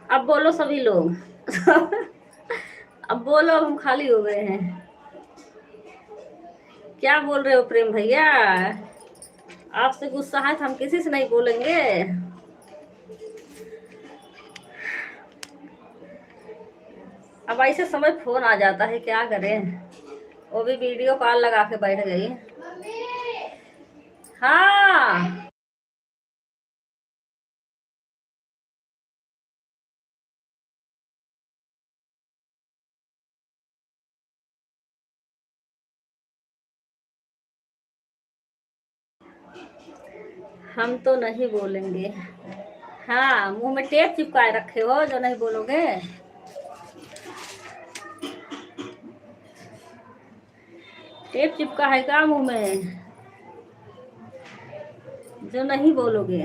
अब बोलो सभी लोग। अब बोलो, अब हम खाली हो गए हैं। क्या बोल रहे हो प्रेम भैया? आपसे गुस्सा है तो हम किसी से नहीं बोलेंगे। अब ऐसे समय फोन आ जाता है, क्या करें। वो भी वीडियो कॉल लगा के बैठ गई। हाँ, हम तो नहीं बोलेंगे। हाँ, मुंह में टेप चिपकाए रखे हो जो नहीं बोलोगे। टेप चिपका है क्या मुंह में जो नहीं बोलोगे?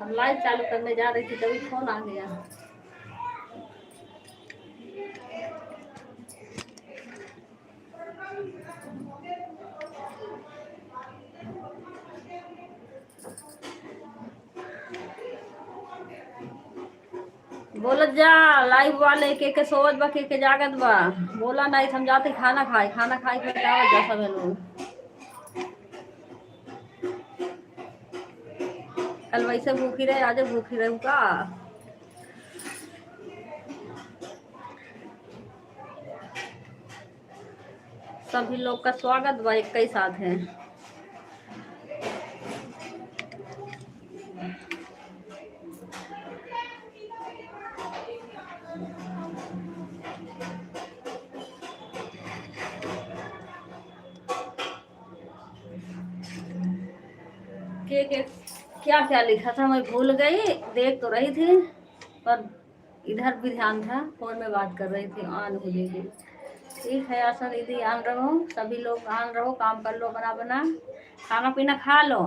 हम लाइव चालू करने जा रही थी तभी फोन आ गया। बोलत जा, लाइव वाले के सोवत बा के जागत बा। बोला नहीं हम जाते खाना खाए, खाना खाए के जावत जा सब लोग। कल वैसे भूखी रहे, आज भूखी रहूं का? सभी लोग का स्वागत बा एक ही साथ है। के क्या क्या लिखा था मैं भूल गई। देख तो रही थी पर इधर भी ध्यान था, फोन में बात कर रही थी, ऑन हो गई। ठीक है आशा दीदी, ऑन रहो, सभी लोग ऑन रहो, काम कर लो बना बना, खाना पीना खा लो।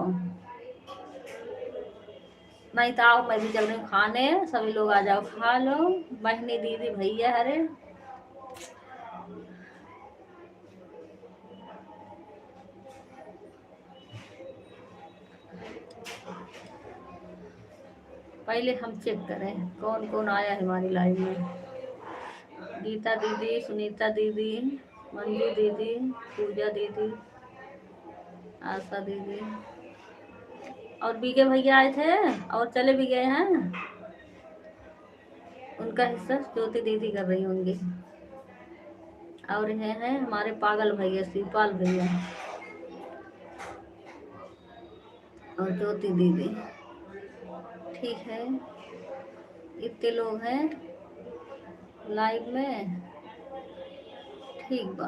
नहीं तो आओ, मैं भी चल रही हूँ खाने, सभी लोग आ जाओ खा लो। बहनी दीदी भैया हरे। पहले हम चेक करें कौन कौन आया है हमारी लाइव में। गीता दीदी, सुनीता दीदी, मंजू दीदी, पूजा दीदी, आशा दीदी और बीके भैया आए थे और चले भी गए हैं। उनका हिस्सा ज्योति दीदी कर रही होंगी। और ये हैं हमारे पागल भैया शिवपाल भैया और ज्योति दीदी। ठीक है, इतने लोग हैं लाइव में। ठीक बा।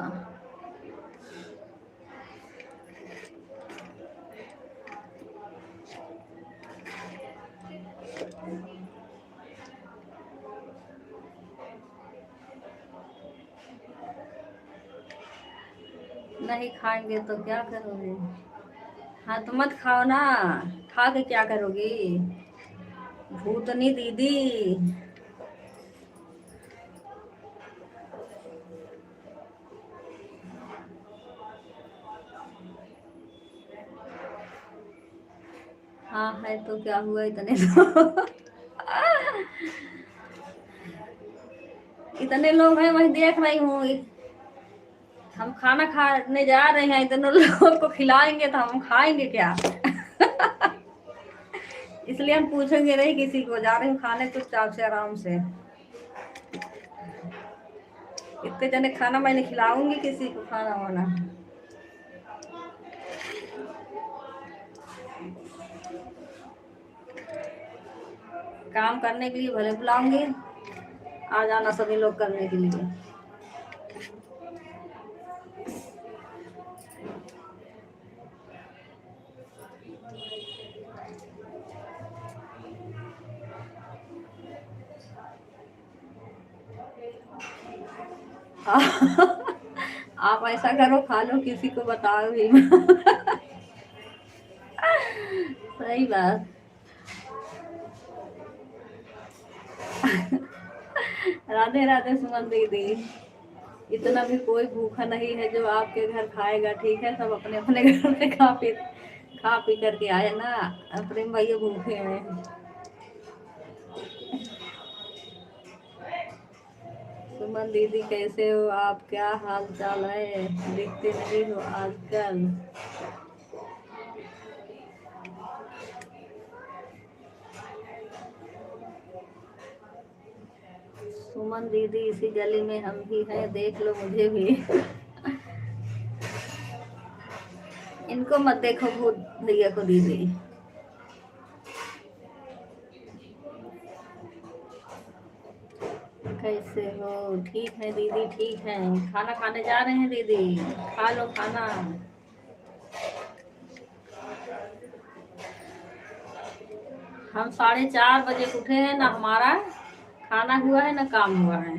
नहीं खाएंगे तो क्या करोगे? हाँ तो मत खाओ ना, खा के क्या करोगी भूतनी दीदी? हाँ है तो क्या हुआ, इतने लोग। इतने लोग हैं, वही देख रही हूँ। हम खाना खाने जा रहे हैं, इतने लोगों को खिलाएंगे तो हम खाएंगे क्या? इसलिए हम पूछेंगे नहीं किसी को, जा रहे हूँ खाने चुपचाप से आराम से। इतने जने खाना मैंने खिलाऊंगी किसी को खाना वाना। काम करने के लिए भले बुलाऊंगी, आ जाना सभी लोग करने के लिए। आप ऐसा करो, खा लो, किसी को बताओ भी। सही बात। राधे राधे सुमन दीदी। इतना भी कोई भूखा नहीं है जो आपके घर खाएगा, ठीक है? सब अपने अपने घर पे खा पी करके आए ना। प्रेम भैया भूखे हैं। सुमन दीदी कैसे हो आप? क्या हाल चाल है? दिखते नहीं हो आजकल। सुमन दीदी इसी गली में हम भी हैं, देख लो मुझे भी। इनको मत देखो भूत भैया को दीदी। कैसे हो? ठीक है दीदी, ठीक है। खाना खाने जा रहे हैं दीदी, खा लो खाना। हम 4:30 बजे उठे हैं, ना हमारा खाना हुआ है ना काम हुआ है।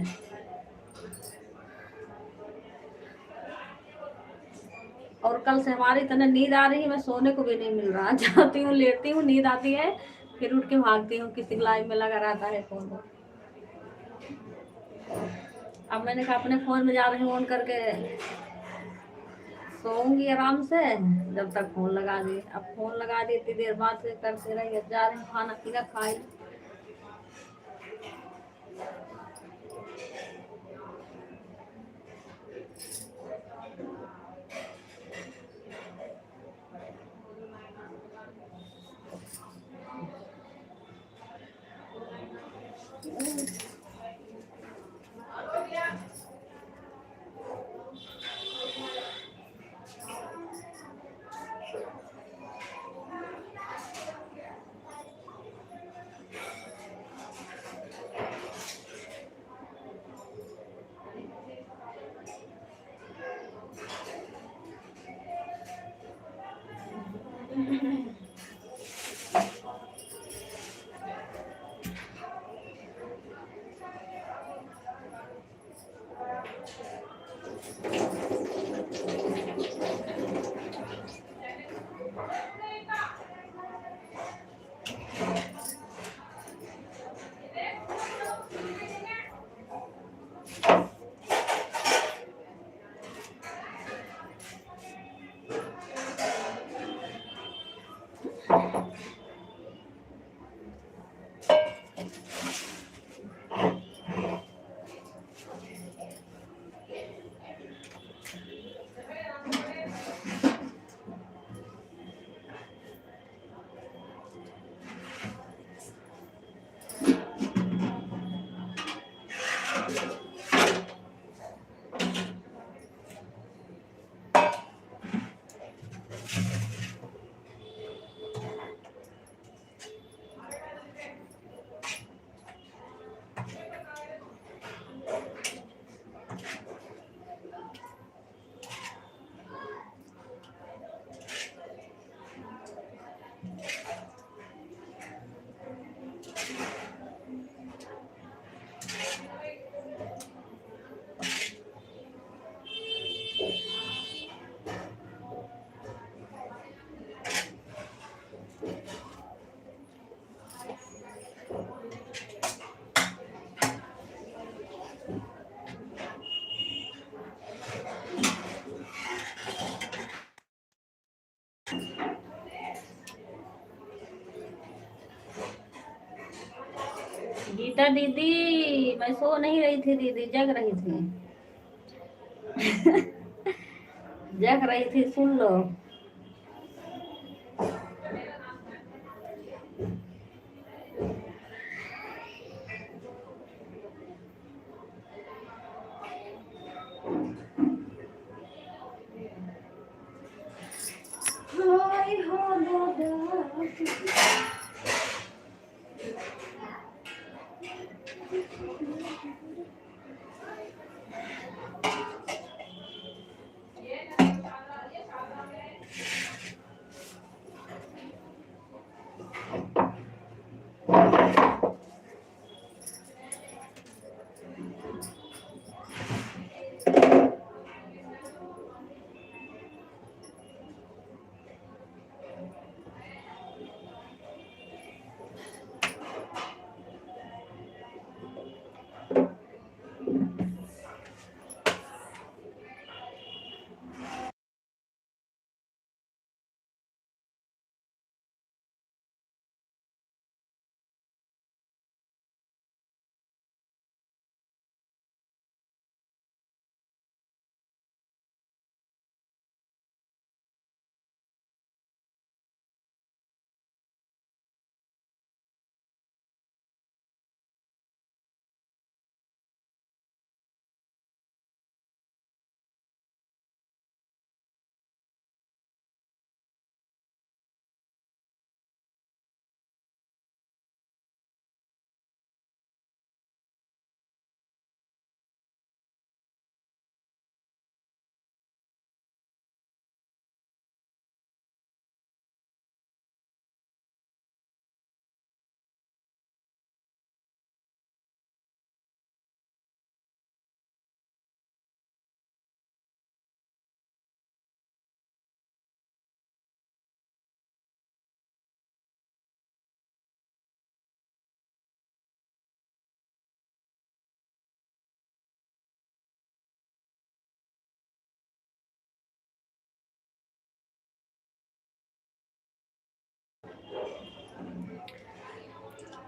और कल से हमारी इतने नींद आ रही है, मैं सोने को भी नहीं मिल रहा। जाती हूँ, लेटती हूँ, नींद आती है, फिर उठ के भागती हूँ, किसी लाइव में लगा रहता है फोन। अब मैंने कहा अपने फोन में जा रही हूँ ऑन करके सोऊंगी आराम से, जब तक फोन लगा दी। अब फोन लगा दी, इतनी देर बाद से करते रही। अब जा रहे हैं खाना पीना खाई। गीता दीदी, मैं सो नहीं रही थी दीदी, जग रही थी। जग रही थी, सुन लो। हाय हो दादा।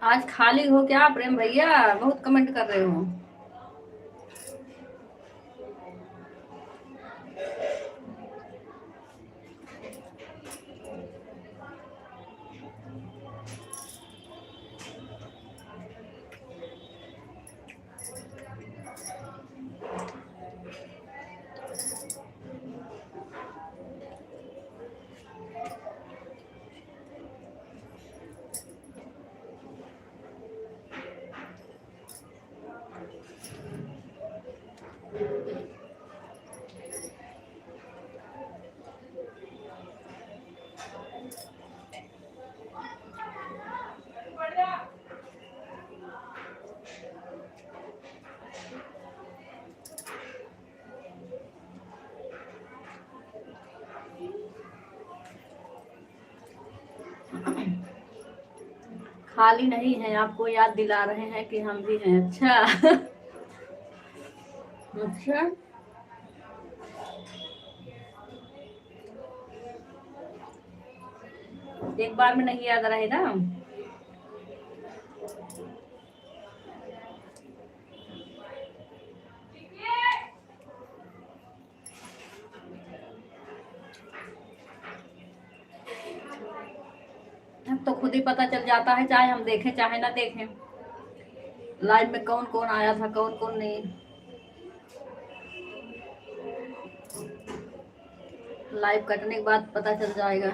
आज खाली हो क्या प्रेम भैया? बहुत कमेंट कर रहे हो। खाली नहीं है, आपको याद दिला रहे हैं कि हम भी हैं। अच्छा। अच्छा, एक बार में नहीं याद रहे ना। अब तो खुद ही पता चल जाता है, चाहे हम देखें चाहे ना देखें, लाइव में कौन कौन आया था कौन कौन नहीं। लाइव कटने के बाद पता चल जाएगा।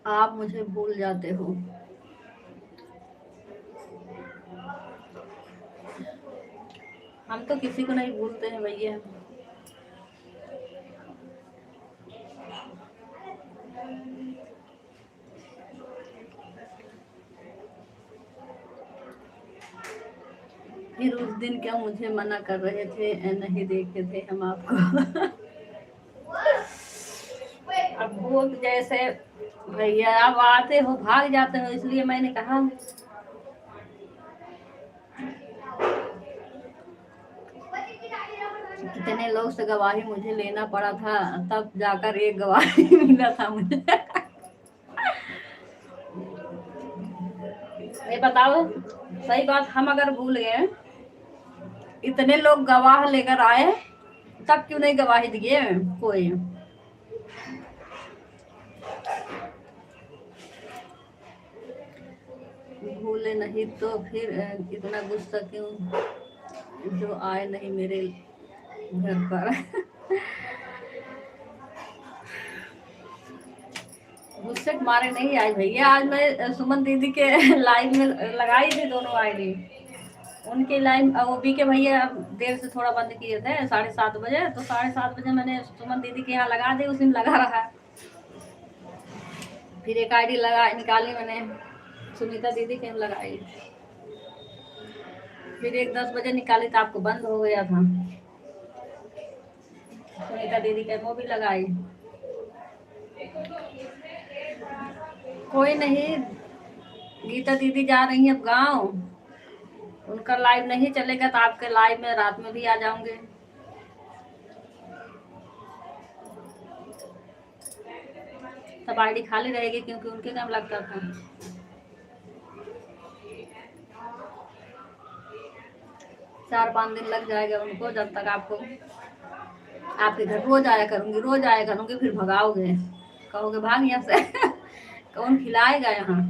आप मुझे भूल जाते हो। हम तो किसी को नहीं भूलते हैं भैया। फिर उस दिन क्या मुझे मना कर रहे थे, नहीं देखे थे हम आपको। अब वो जैसे भैया आप आते हो भाग जाते हो, इसलिए मैंने कहा। कितने लोग से गवाही मुझे लेना पड़ा था, तब जाकर एक गवाही मिला था मुझे। ये बताओ, सही बात, हम अगर भूल गए, इतने लोग गवाह लेकर आए, तब क्यों नहीं गवाही दिए कोई? भूले नहीं तो फिर इतना गुस्सा क्यों, जो आए नहीं मेरे घर पर। गुस्से के मारे नहीं आई भैया, आज मैं सुमन दीदी के लाइव में लगाई थी दोनों आईडी। उनके लाइव वो बी के भैया देर से थोड़ा बंद किए थे, 7:30 बजे, तो 7:30 बजे मैंने सुमन दीदी के यहाँ लगा दी, उस दिन लगा रहा। फिर एक आईडी लगा निकाली मैंने, सुनीता दीदी के यहाँ लगाई। फिर एक 10 बजे निकाली तो आपको बंद हो गया था। सुनीता दीदी के वो भी लगाई। कोई नहीं, गीता दीदी जा रही है अब गाँव, उनका लाइव नहीं चलेगा तो आपके लाइव में रात में भी आ जाऊंगे। तब आईडी खाली रहेगी, क्योंकि उनके काम लगता था। 4-5 दिन लग जाएगा उनको, जब तक आपको आपके घर रोज आया करूंगी, रोज आया करूंगी, फिर भगाओगे, कहोगे भाग यहाँ से। कौन खिलाएगा यहाँ?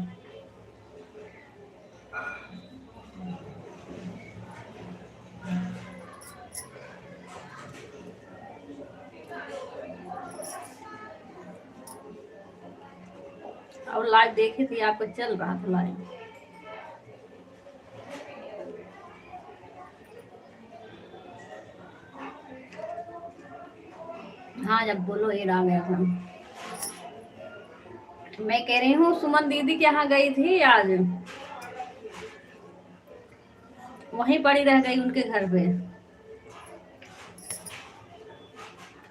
और लाइव देखी थी, आपको चल रहा था लाइव। हाँ, जब बोलो ये आ गया था। मैं कह रही हूँ सुमन दीदी के यहाँ गई थी आज, वहीं पड़ी रह गई उनके घर पे।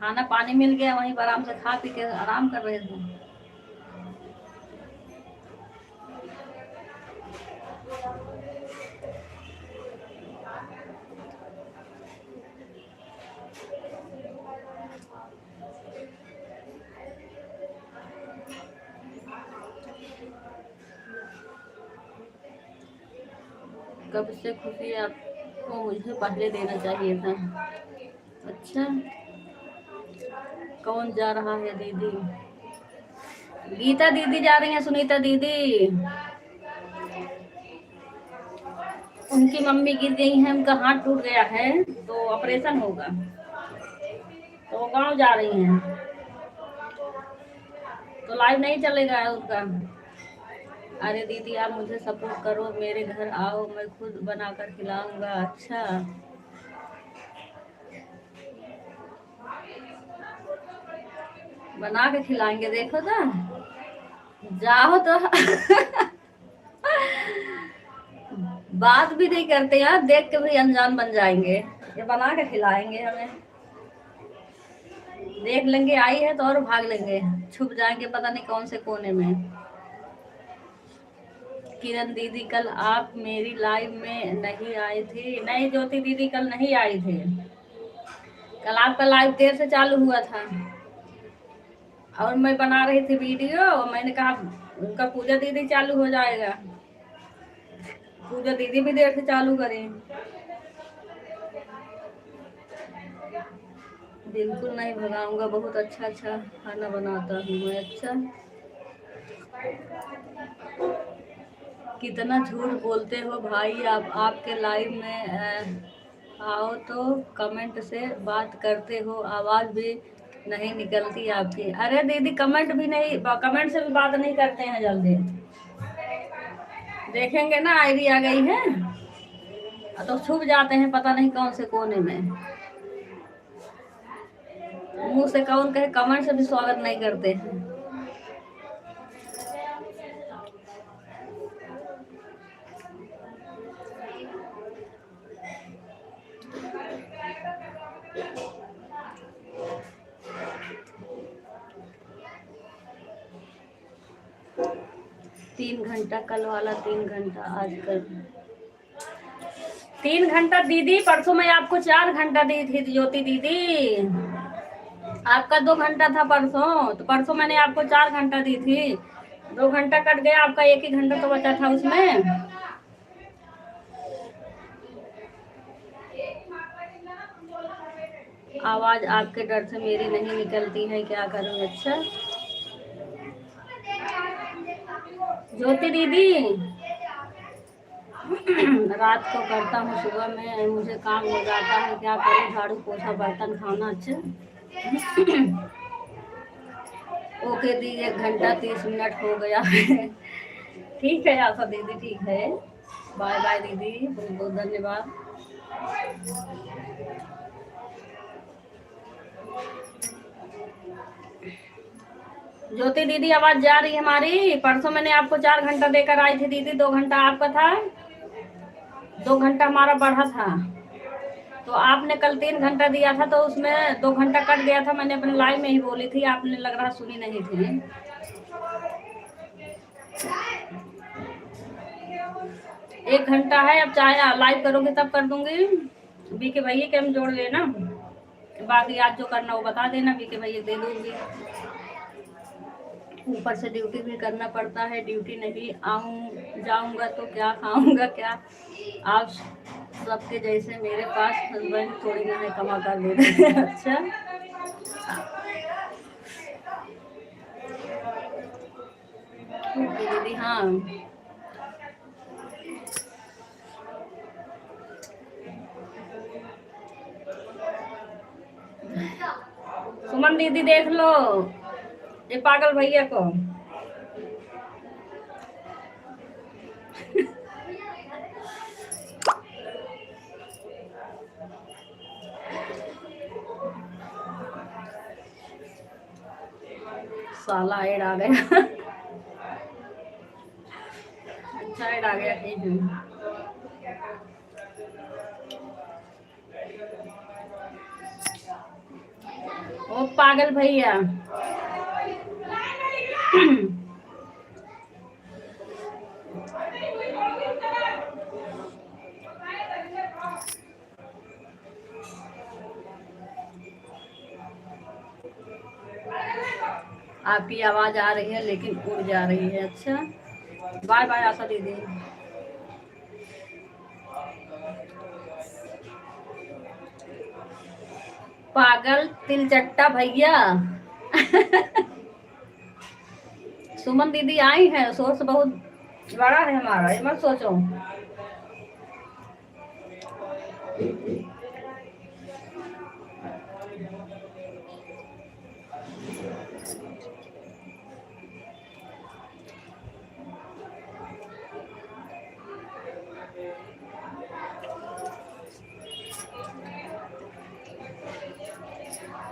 खाना पानी मिल गया, वहीं पर आराम से खा पी के आराम कर रहे थे। कब से खुशी आपको मुझे पहले देना चाहिए था। अच्छा, कौन जा रहा है दीदी? गीता दीदी जा रही हैं, सुनीता दीदी। उनकी मम्मी गिर गई है, उनका हाथ टूट गया है तो ऑपरेशन होगा, तो वो गाँव जा रही हैं, तो लाइव नहीं चलेगा उनका। अरे दीदी आप मुझे सपोर्ट करो, मेरे घर आओ, मैं खुद बनाकर खिलाऊंगा। अच्छा, बना के खिलाएंगे, देखो तो जाओ तो बात भी नहीं करते यार, देख के भी अनजान बन जाएंगे। ये बना के खिलाएंगे, हमें देख लेंगे आई है तो और भाग लेंगे, छुप जाएंगे पता नहीं कौन से कोने में। किरण दीदी कल आप मेरी लाइव में नहीं आई थी? नहीं ज्योति दीदी कल नहीं आई थी, कल आपका लाइव देर से चालू हुआ था और मैं बना रही थी वीडियो, मैंने कहा उनका पूजा दीदी चालू हो जाएगा, पूजा दीदी भी देर से चालू करें। बिल्कुल नहीं भगाऊंगा, बहुत अच्छा अच्छा खाना बनाता हूँ मैं। अच्छा, कितना झूठ बोलते हो भाई आप, आपके लाइव में आओ तो कमेंट से बात करते हो, आवाज़ भी नहीं निकलती आपकी। अरे दीदी कमेंट भी नहीं, कमेंट से भी बात नहीं करते हैं जल्दी। देखेंगे ना आईडी आ गई है तो छुप जाते हैं पता नहीं कौन से कोने में। मुंह से कौन कहे, कमेंट से भी स्वागत नहीं करते हैं। तीन घंटा कल वाला, 3 घंटा आज कर। 3 घंटा दीदी, परसों मैं आपको 4 घंटा दी थी ज्योति दीदी, आपका 2 घंटा था परसों, तो परसों मैंने आपको 4 घंटा दी थी, 2 घंटा कट गया, आपका 1 ही घंटा तो बचा था उसमें। आवाज आपके डर से मेरी नहीं निकलती है, क्या करूं। अच्छा ज्योति दीदी रात को करता हूँ, सुबह में मुझे काम हो जाता है, क्या करूँ, झाड़ू पोछा बर्तन खाना। अच्छा ओके दी, 1 घंटा 30 मिनट हो गया है। ठीक है आशा दीदी, ठीक है, बाय बाय दीदी, बहुत बहुत धन्यवाद। ज्योति दीदी आवाज जा रही है हमारी? परसों मैंने आपको 4 घंटा देकर आई थी दीदी, 2 घंटा आपका था, 2 घंटा हमारा बढ़ा था, तो आपने कल 3 घंटा दिया था, तो उसमें 2 घंटा कट गया था। मैंने अपने लाइव में ही बोली थी, आपने लग रहा सुनी नहीं थी। एक घंटा है, अब चाहे लाइव करोगे तब कर दूंगी। बीके भैया के हम जोड़ लेना, बाकी आज जो करना वो बता देना, बीके भैया दे दूंगी। ऊपर से ड्यूटी भी करना पड़ता है, ड्यूटी नहीं जाऊंगा तो क्या खाऊंगा क्या। आप सबके जैसे मेरे पास हस्बैंड थोड़ी ना है, कमा कर दे रहे। अच्छा दीदी, हाँ सुमन दीदी देख लो ये पागल भैया को। साला ऐड आ गया। अच्छा ऐड आ गया, ठीक है। ओ पागल भैया आपकी आवाज आ रही है लेकिन उड़ जा रही है। अच्छा बाय बाय आशा दीदी। पागल तिलचट्टा भैया। सुमन दीदी आई है, सोर्स बहुत बड़ा है हमारा, ये मत सोचो।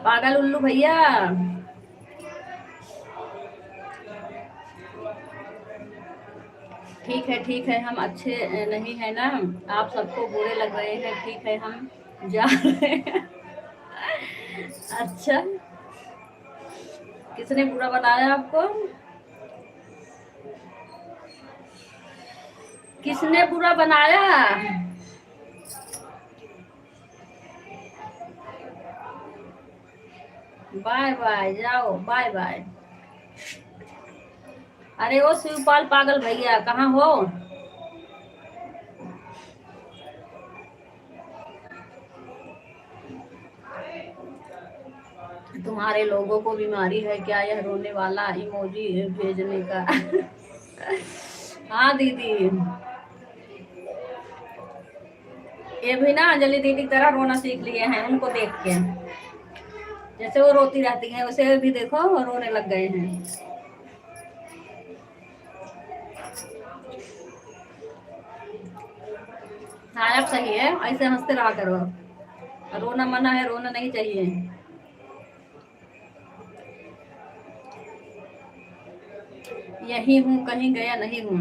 पागल उल्लू भैया। ठीक है, हम अच्छे नहीं है ना, आप सबको बुरे लग रहे हैं, ठीक है हम जा रहे हैं। अच्छा, किसने बुरा बताया आपको? किसने बुरा बनाया? बाय बाय, जाओ बाय बाय। अरे ओ शिवपाल पागल भैया, कहाँ हो? तुम्हारे लोगों को बीमारी है क्या यह रोने वाला इमोजी भेजने का? हाँ दीदी, ये भी ना अंजलि दीदी की तरह रोना सीख लिए हैं, उनको देख के। जैसे वो रोती रहती हैं वैसे भी देखो रोने लग गए हैं। हाँ अब सही है, ऐसे हंसते रहा करो। रोना मना है, रोना नहीं चाहिए। यही हूँ, कहीं गया नहीं हूँ।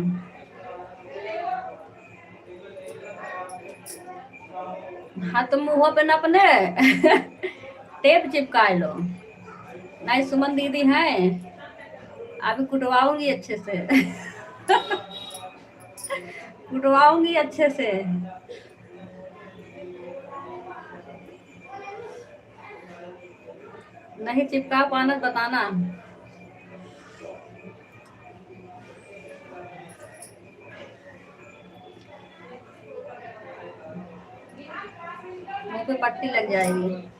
हाँ तो मुँह पे न अपने टेप चिपका लो। नहीं सुमन दीदी हैं, अभी कुटवाऊंगी अच्छे से। कुटवाऊंगी अच्छे से। नहीं चिपका पाना बताना। मुँह पे पट्टी लग जाएगी।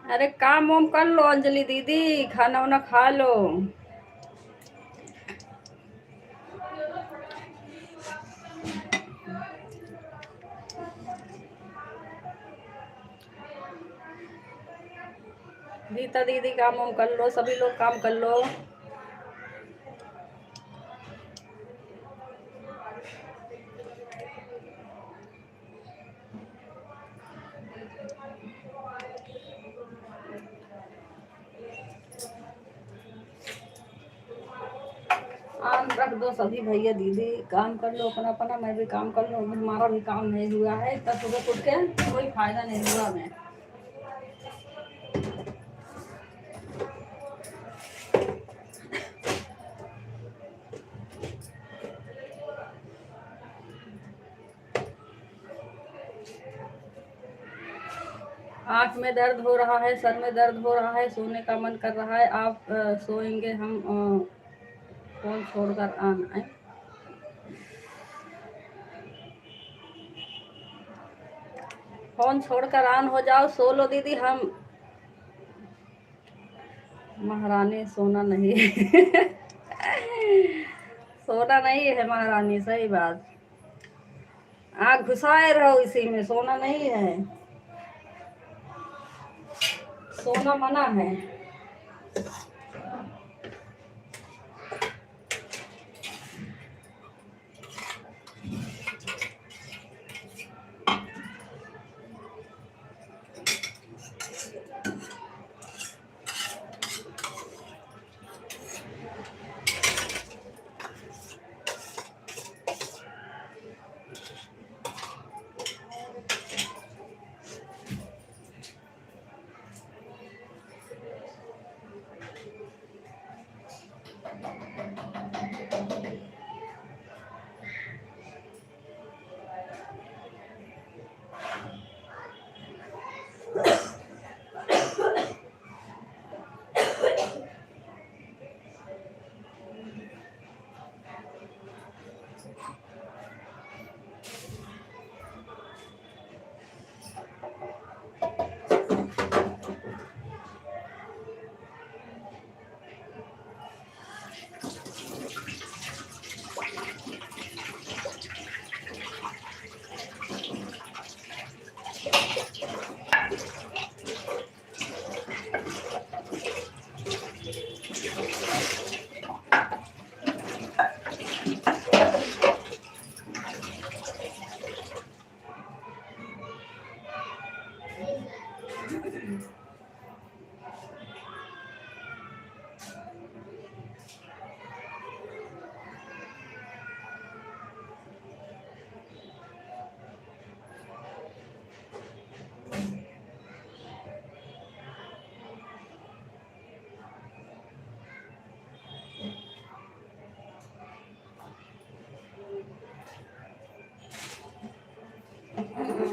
अरे काम वाम कर लो अंजलि दीदी, खाना वाना खा लो। गीता दीदी काम वाम कर लो, सभी लोग काम कर लो। आम रख दो सभी भैया दीदी, काम कर लो अपना अपना, मैं भी काम कर लूँ। हमारा भी काम नहीं हुआ है, तब सुबह उठ के कोई फायदा नहीं हुआ मैं। आँख में दर्द हो रहा है, सर में दर्द हो रहा है, सोने का मन कर रहा है। आप सोएंगे, हम फोन छोड़कर आए। फोन छोड़कर ऑन हो जाओ, सो लो दीदी। हम महारानी सोना नहीं सोना नहीं है महारानी, सही बात। आँख घुसाए रहो इसी में, सोना नहीं है, सोना मना है।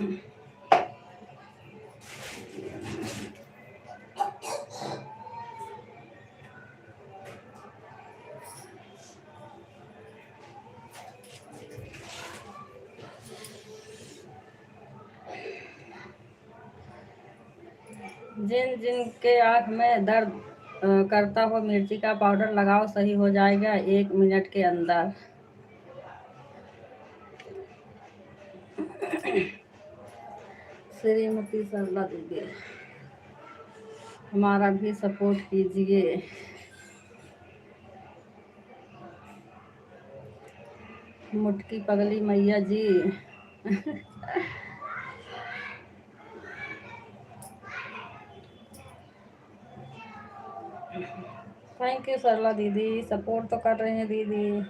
जिन जिन के आँख में दर्द करता हो मिर्ची का पाउडर लगाओ, सही हो जाएगा 1 मिनट के अंदर। श्रीमती सरला दीदी, हमारा भी सपोर्ट कीजिए। मुटकी पगली मैया जी। थैंक यू सरला दीदी, सपोर्ट तो कर रहे हैं दीदी।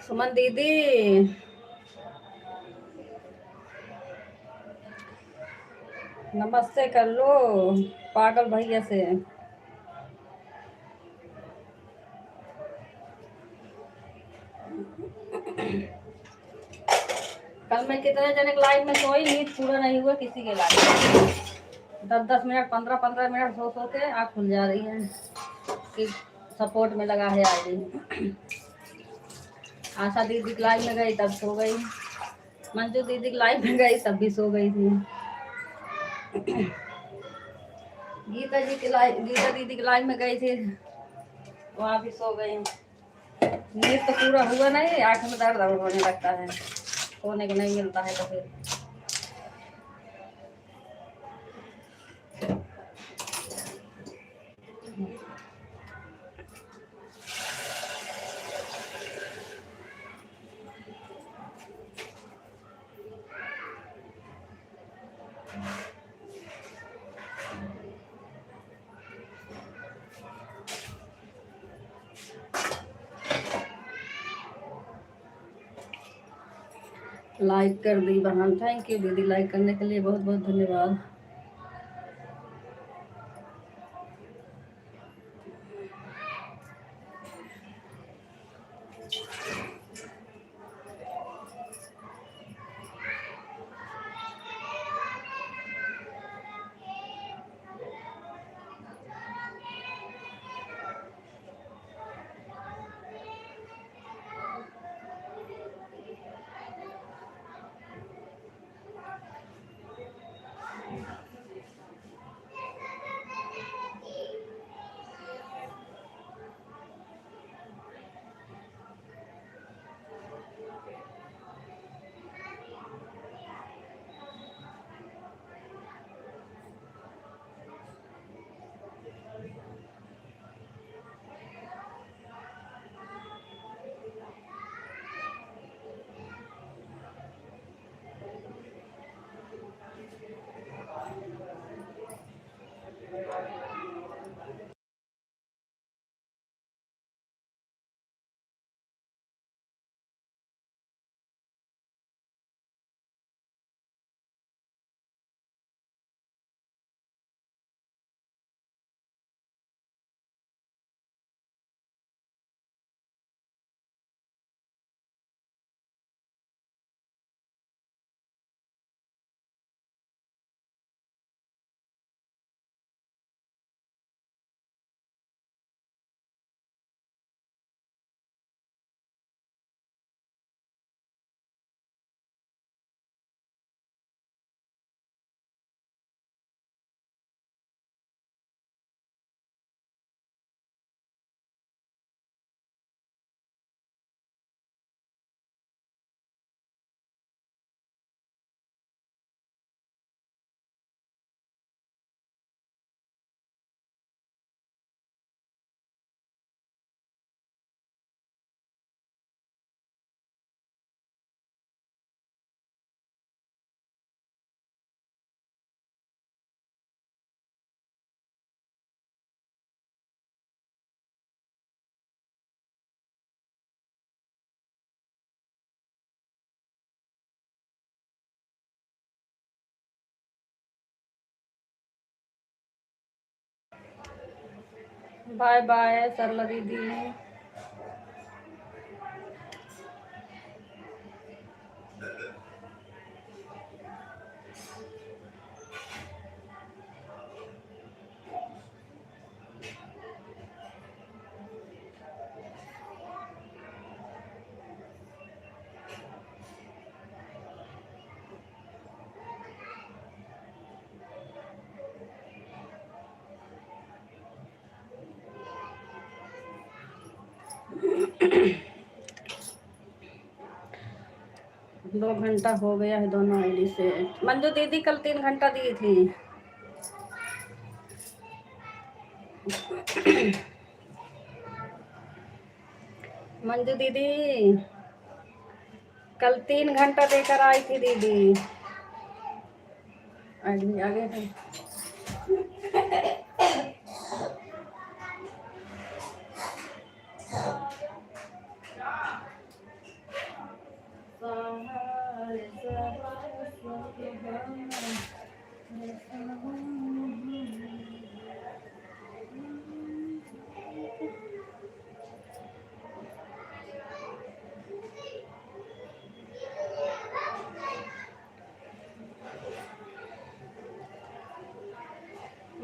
सुमन दीदी, नमस्ते कर लो पागल भैया से। कल मैं कितने जने के लाइव में सोई, नींद पूरा नहीं हुआ किसी के लाइव। 10-10 मिनट 15-15 मिनट सो सो के आँख खुल जा रही है कि सपोर्ट में लगा है आईडी। आशा दीदी की लाइव में गई तब सो गई, मंजू दीदी की लाइव में गई तब भी सो गई थी, गीता दीदी की लाइव में गई थी वहाँ भी सो गई। नींद तो पूरा हुआ नहीं, आँख में दर्द होने लगता है, सोने को नहीं मिलता है तो फिर। लाइक कर दी बहन, थैंक यू दीदी, लाइक करने के लिए बहुत बहुत धन्यवाद। बाय बाय सरला दीदी। 2 घंटा हो गया है दोनों आईडी से। मंजू दीदी कल 3 घंटा दी थी। मंजू दीदी कल 3 घंटा देकर आई थी दीदी। आगे आगे है।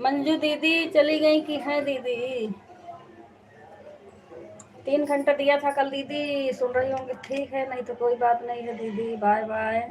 मंजू दीदी चली गई कि है दीदी? 3 घंटा दिया था कल दीदी, सुन रही होंगी। ठीक है, नहीं तो कोई बात नहीं है दीदी, बाय बाय।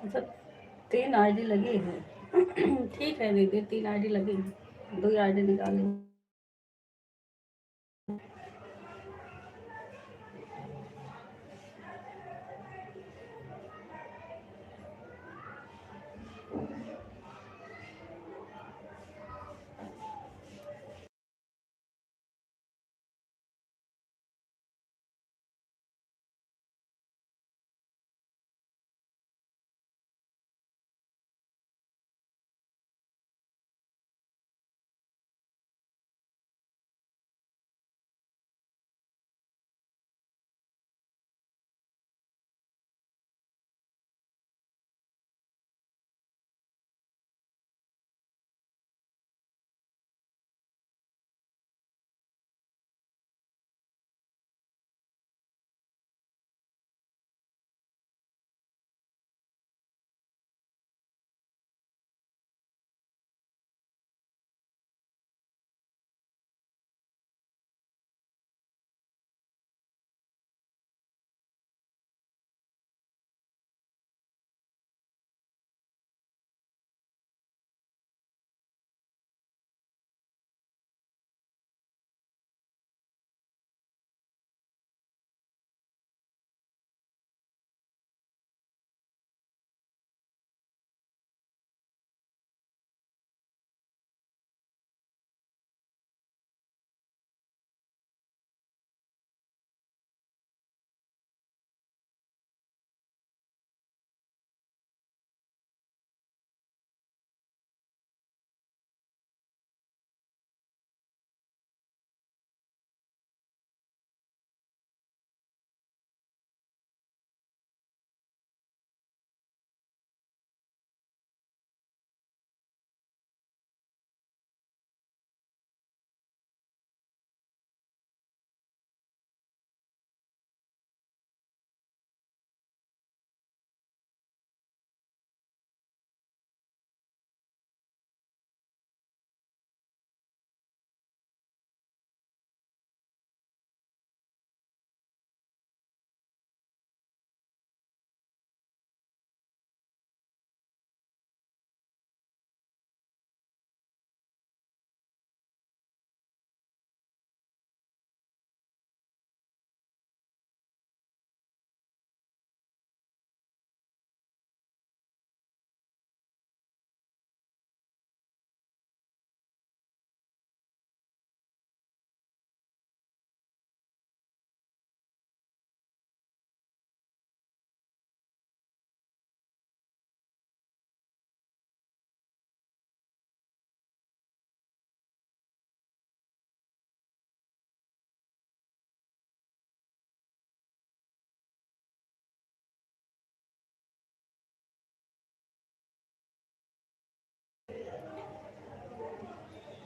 अच्छा, 3 आईडी लगी है। ठीक है दीदी, 3 आईडी लगी है, 2 आईडी निकाली।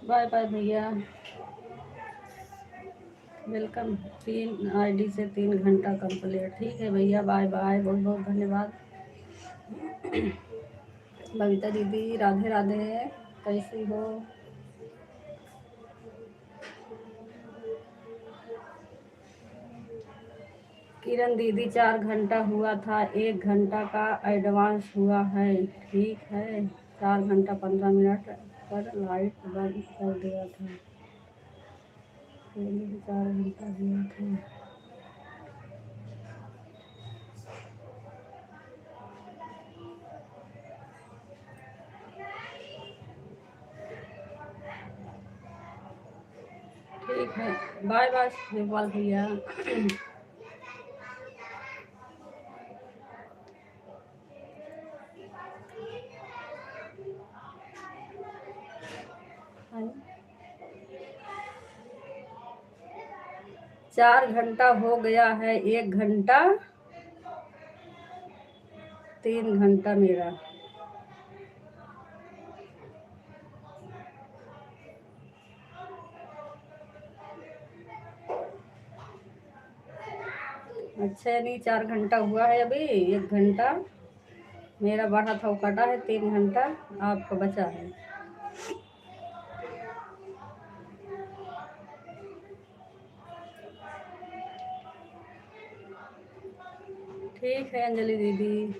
बाय बाय भैया, वेलकम। 3 आईडी से 3 घंटा कंप्लीट। ठीक है भैया, बाय बाय, बहुत बहुत धन्यवाद। बबीता दीदी राधे राधे, कैसी हो? किरण दीदी 4 घंटा हुआ था, 1 घंटा का एडवांस हुआ है। ठीक है, 4 घंटा 15 मिनट पर लाइट बंद कर दिया था, पहले भी 4 घंटा हुआ था। ठीक है, बाय बाय शिवपाल भैया। हाँ। 4 घंटा हो गया है, 1 घंटा 3 घंटा मेरा। अच्छा, नहीं 4 घंटा हुआ है अभी, 1 घंटा मेरा बढ़ा था, वो कटा है, 3 घंटा आपका बचा है। ठीक है अंजलि दीदी।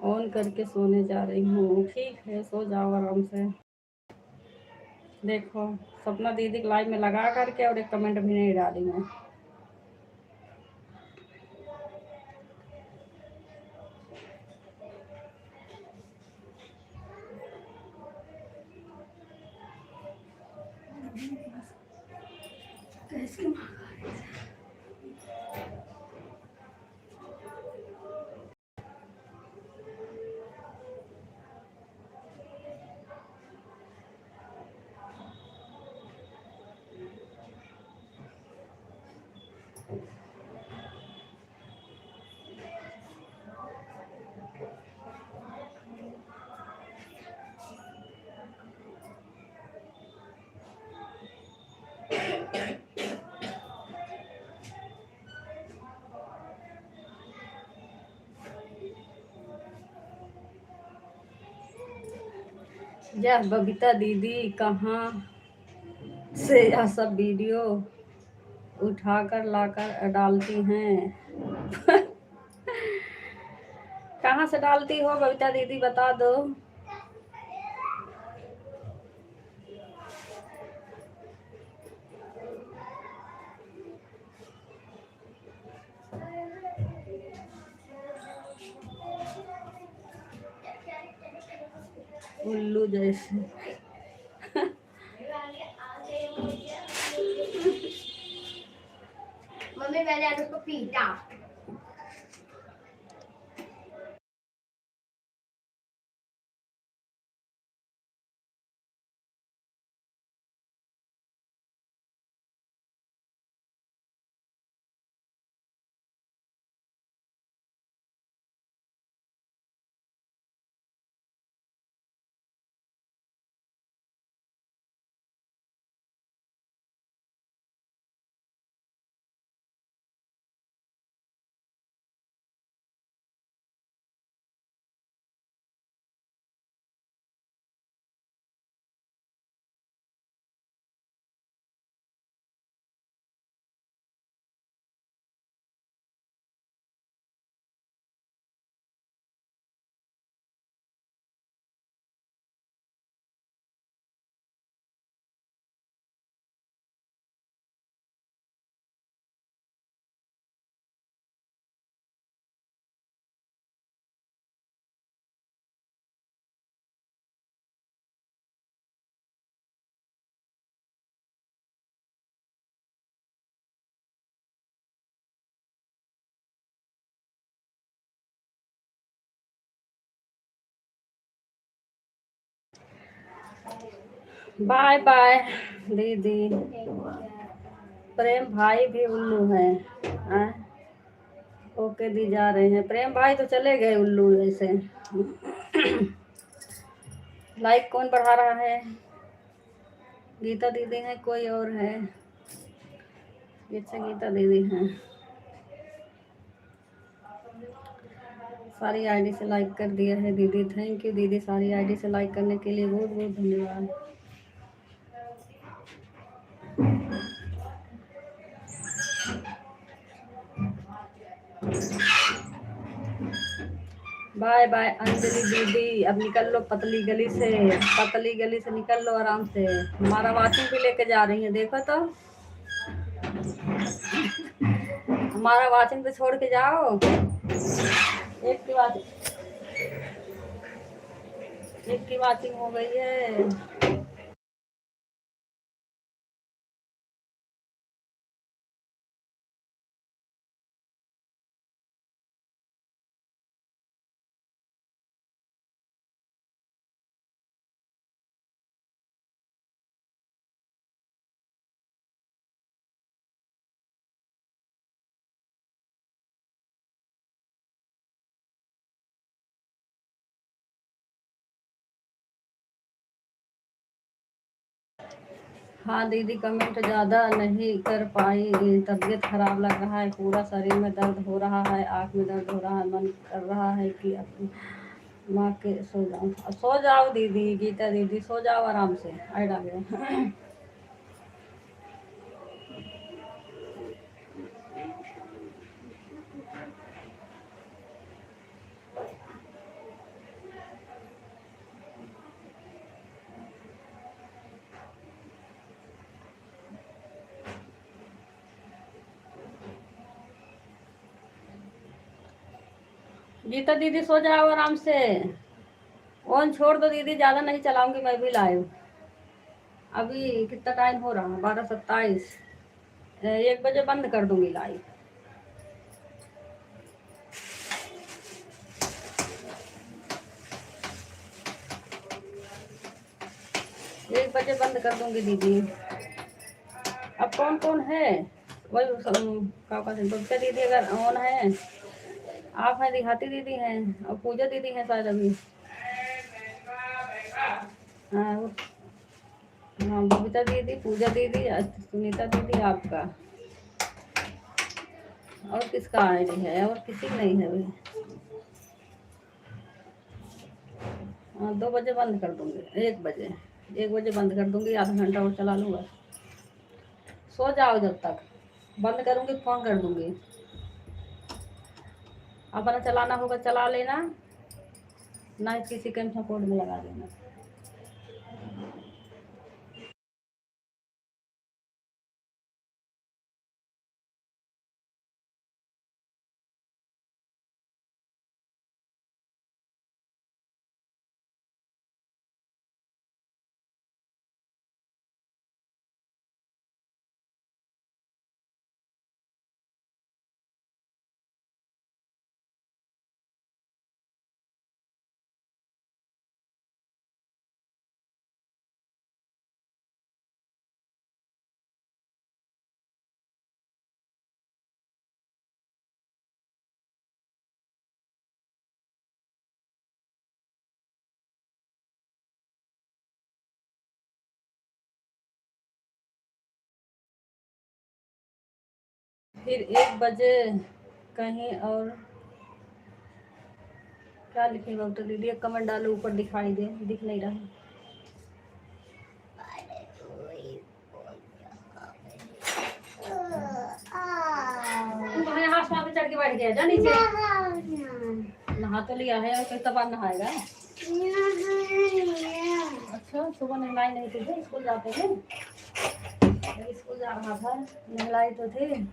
ऑन करके सोने जा रही हूँ। ठीक है, सो जाओ आराम से। देखो, सपना दीदी लाइव में लगा करके और एक कमेंट भी नहीं डाली मैं। यह बबीता दीदी कहाँ से यह सब वीडियो उठाकर लाकर डालती हैं? कहाँ से डालती हो बबीता दीदी, बता दो। उल्लू जैसे। मम्मी मैंने आज उसको पीटा। बाय बाय दीदी। प्रेम भाई भी उल्लू है। हाँ? ओके दी जा रहे हैं। प्रेम भाई तो चले गए उल्लू जैसे। लाइक कौन बढ़ा रहा है? गीता दीदी है कोई और है? अच्छा गीता दीदी हैं। सारी आईडी से लाइक कर दिया है दीदी। थैंक यू दीदी, सारी आईडी से लाइक करने के लिए बहुत बहुत धन्यवाद। बाय बाय अंजलि दीदी। अब निकल लो पतली गली से, पतली गली से निकल लो आराम से। हमारा वाचिंग भी लेके जा रही है, देखो तो। हमारा वाचिंग तो छोड़ के जाओ। एक की वाचिंग, एक की वाचिंग हो गई है। हाँ दीदी, कमेंट ज़्यादा नहीं कर पाई, तबीयत खराब लग रहा है, पूरा शरीर में दर्द हो रहा है, आँख में दर्द हो रहा है, मन कर रहा है कि अपनी माँ के सो जाऊँ। सो जाओ दीदी, गीता दीदी सो जाओ आराम से। ऐड आ गया। गीता दीदी सो जाओ आराम से। फोन छोड़ दो दीदी, ज़्यादा नहीं चलाऊंगी मैं भी लाइव। अभी कितना टाइम हो रहा है? 12:27। 1 बजे बंद कर दूंगी लाइव। 1 बजे बंद कर दूंगी दीदी। अब कौन कौन है? वही बबीता दीदी अगर ऑन है, आप हैं, दिखाती दीदी हैं और पूजा दीदी हैं शायद अभी। हाँ हाँ, बबीता दीदी, पूजा दीदी, सुनीता दीदी आपका। और किसका आईडी है? और किसी नहीं है अभी। हाँ 2 बजे बंद कर दूंगी। 1 बजे, 1 बजे बंद कर दूंगी, आधा घंटा और चला लूँगा। सो जाओ, जब तक बंद करूंगी फोन कर दूंगी। अपना चलाना होगा चला लेना, ना किसी के सपोर्ट में लगा देना। फिर 1 बजे कहीं और। क्या लिखे डॉक्टर दीदी? एक कमेंट डालो, ऊपर दिखाई दे, दिख नहीं रहा। तुम्हारे हाथ पे चढ़ के बैठ गया, जा नीचे। नहा तो लिया है, और कितना बार नहाएगा? अच्छा, सुबह नहलाई नहीं थे, स्कूल जाते थे? स्कूल जा रहा था, नहलाई तो थे।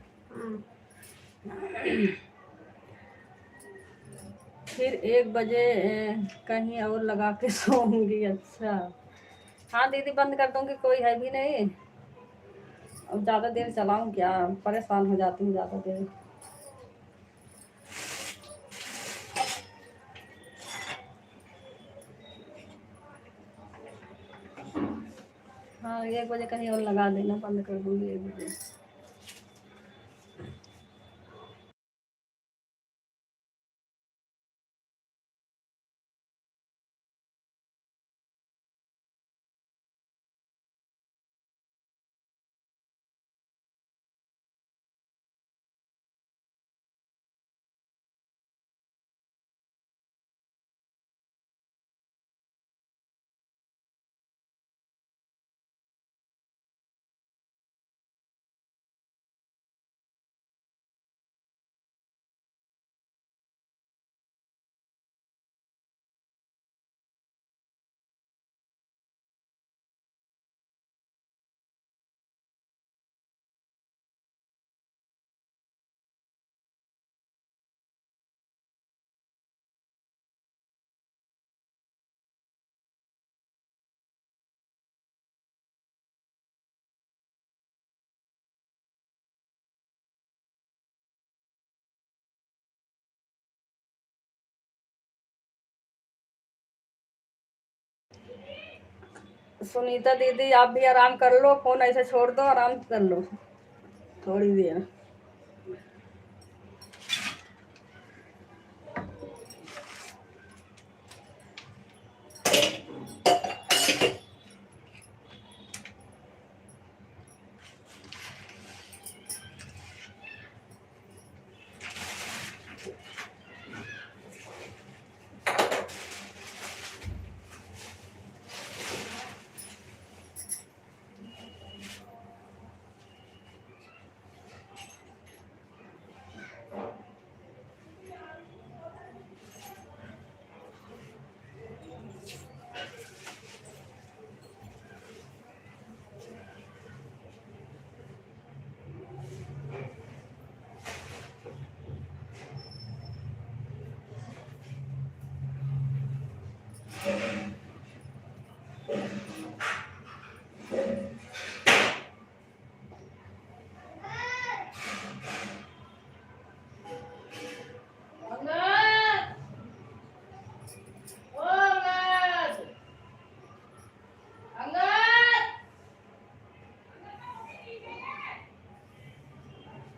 फिर 1 बजे कहीं और लगा के सोऊंगी। अच्छा हाँ दीदी, बंद कर दूंगी, कोई है भी नहीं। अब ज़्यादा देर चलाऊं क्या? परेशान हो जाती हूँ ज़्यादा देर। हाँ 1 बजे कहीं और लगा देना, बंद कर दूँगी 1 बजे। सुनीता दीदी आप भी आराम कर लो, फ़ोन ऐसे छोड़ दो, आराम कर लो थोड़ी देर।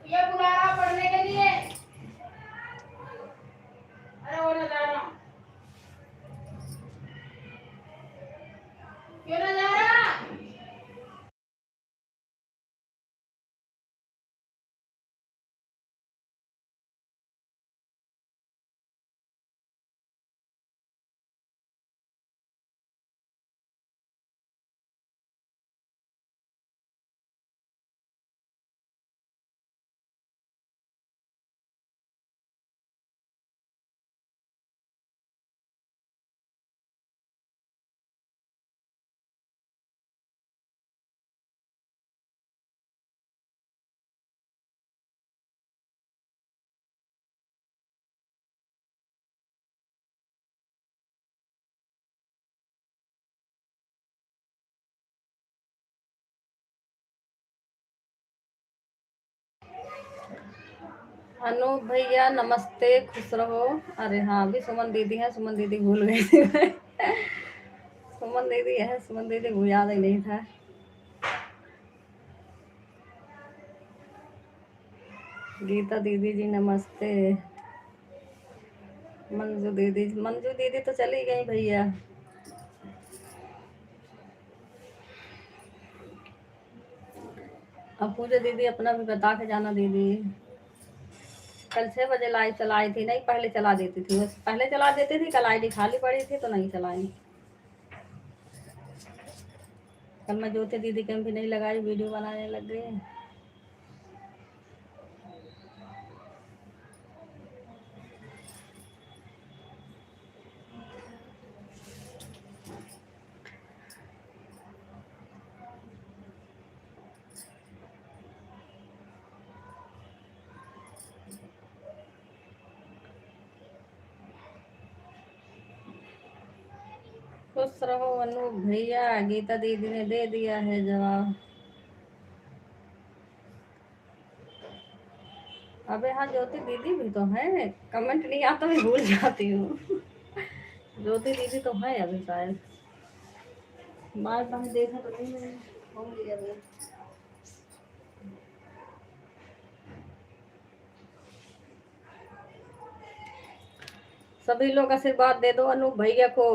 ये बुला रहा पढ़ने के लिए। अरे वो ना जा रहा, क्यों ना जा रहा? अनूप भैया नमस्ते, खुश रहो। अरे हाँ अभी सुमन दीदी है, सुमन दीदी भूल गई थी मैं। सुमन दीदी है, सुमन दीदी को याद ही नहीं था। गीता दीदी जी नमस्ते। मंजू दीदी तो चली गई भैया। अब पूजा दीदी अपना भी बता के जाना दीदी। कल 6 बजे लाइव चलाई थी, नहीं पहले चला देती थी, बस पहले चला देती थी, कल आईडी खाली पड़ी थी तो नहीं चलाई। कल मैं ज्योति दीदी के भी नहीं लगाई, वीडियो बनाने लग गई। खुश रहो अनूप भैया, गीता दीदी ने दे दिया है जवाब। अबे हाँ ज्योति दीदी भी तो है, कमेंट नहीं आता मैं भूल जाती हूँ। ज्योति दीदी तो है अभी शायद, बार बार देखा तो नहीं मैंने। होंगी अभी। सभी लोग आशीर्वाद दे दो अनूप भैया को।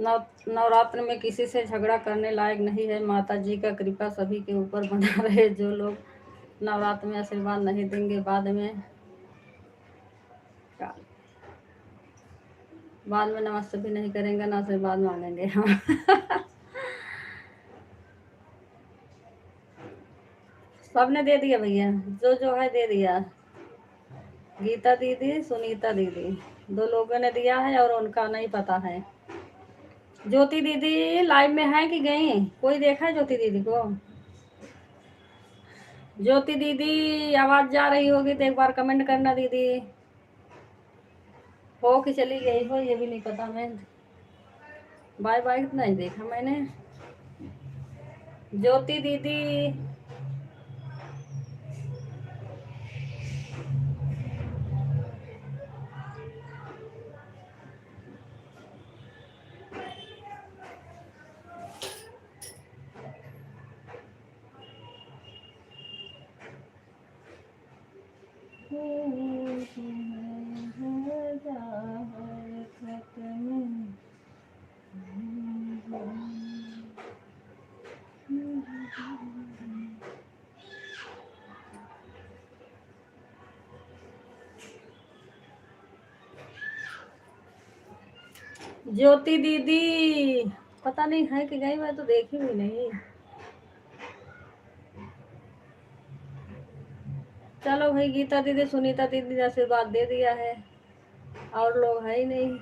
नवरात्र में किसी से झगड़ा करने लायक नहीं है। माता जी का कृपा सभी के ऊपर बना रहे। जो लोग नवरात्र में आशीर्वाद नहीं देंगे बाद में नमस्ते भी नहीं करेंगे ना आशीर्वाद मांगेंगे हम। सबने दे दिया भैया, जो जो है दे दिया। गीता दीदी, सुनीता दीदी, दो लोगों ने दिया है और उनका नहीं पता है। ज्योति दीदी लाइव में है कि गई? कोई देखा है ज्योति दीदी को? ज्योति दीदी आवाज जा रही होगी तो एक बार कमेंट करना दीदी। हो कि चली गई हो ये भी नहीं पता। मैं बाय बाय नहीं देखा मैंने। ज्योति दीदी, ज्योति दीदी पता नहीं है कि गई, मैं तो देखी भी नहीं। चलो भाई, गीता दीदी सुनीता दीदी ने आशीर्वाद दे दिया है, और लोग है ही नहीं।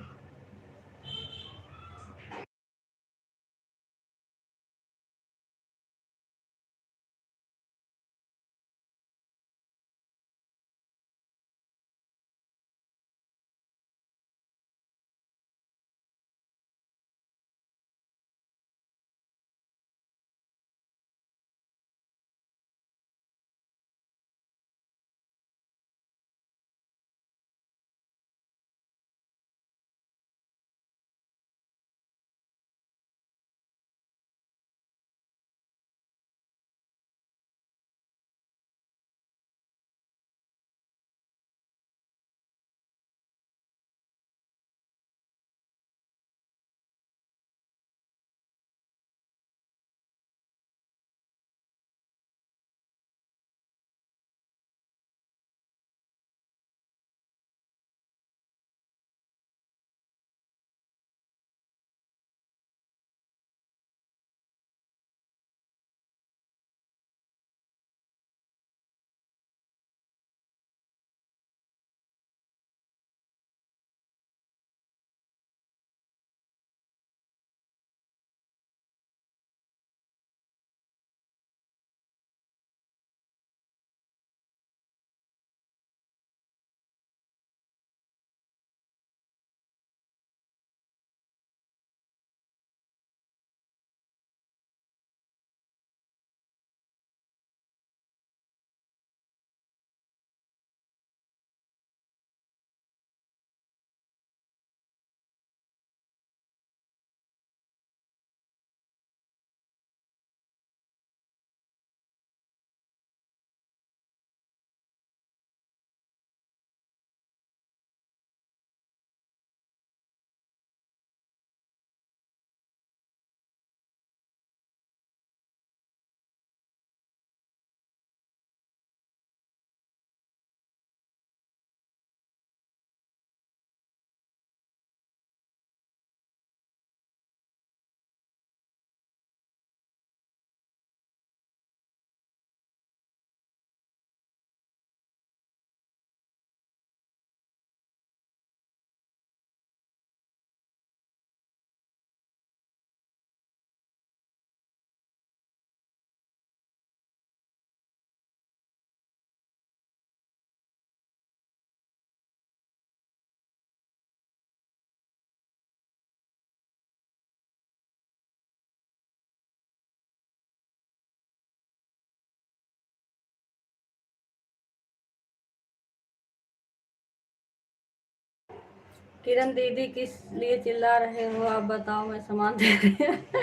किरण दीदी किस लिए चिल्ला रहे हो आप बताओ, मैं सामान दे रही हूँ।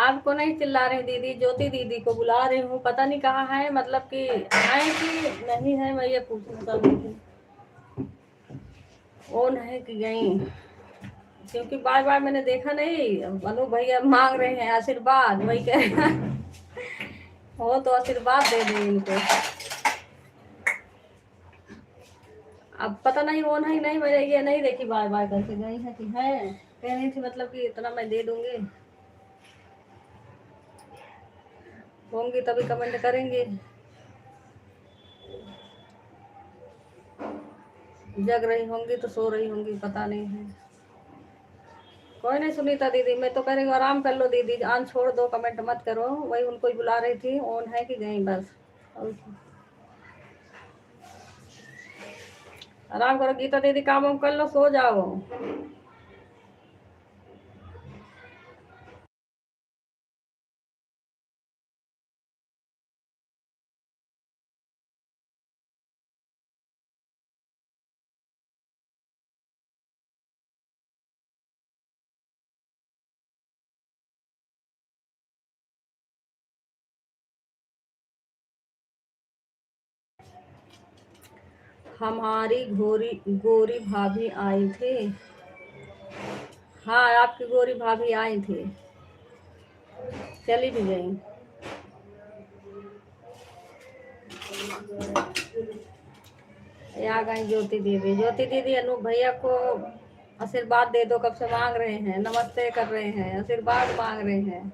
आपको नहीं चिल्ला रही दीदी, ज्योति दीदी को बुला रही हूँ। पता नहीं कहाँ है, मतलब कि है कि नहीं है, मैं ये पूछना चाहती थी। कौन है कि गई? क्योंकि बार बार मैंने देखा नहीं, अनु भैया मांग रहे हैं आशीर्वाद, वही कह रहे हैं हो तो आशीर्वाद दे दें इनको। अब पता नहीं वो नहीं नहीं, मैंने ये नहीं देखी बार बार करके गई है कि है, कह रही थी मतलब कि इतना मैं दे दूंगी, होंगी तभी कमेंट करेंगे। जग रही होंगी तो सो रही होंगी, पता नहीं है। कोई नहीं सुनीता दीदी, मैं तो कह रही हूँ आराम कर लो दीदी, आन छोड़ दो, कमेंट मत करो, वही उनको ही बुला रही थी, ऑन है कि गई बस। आराम करो गीता दीदी, काम वाम कर लो, सो जाओ। हमारी गोरी गोरी भाभी आई थी। हाँ आपकी गोरी भाभी आई थी, चली भी गई। आ गई ज्योति दीदी, ज्योति दीदी अनूप भैया को आशीर्वाद दे दो, कब से मांग रहे हैं, नमस्ते कर रहे हैं, आशीर्वाद मांग रहे हैं।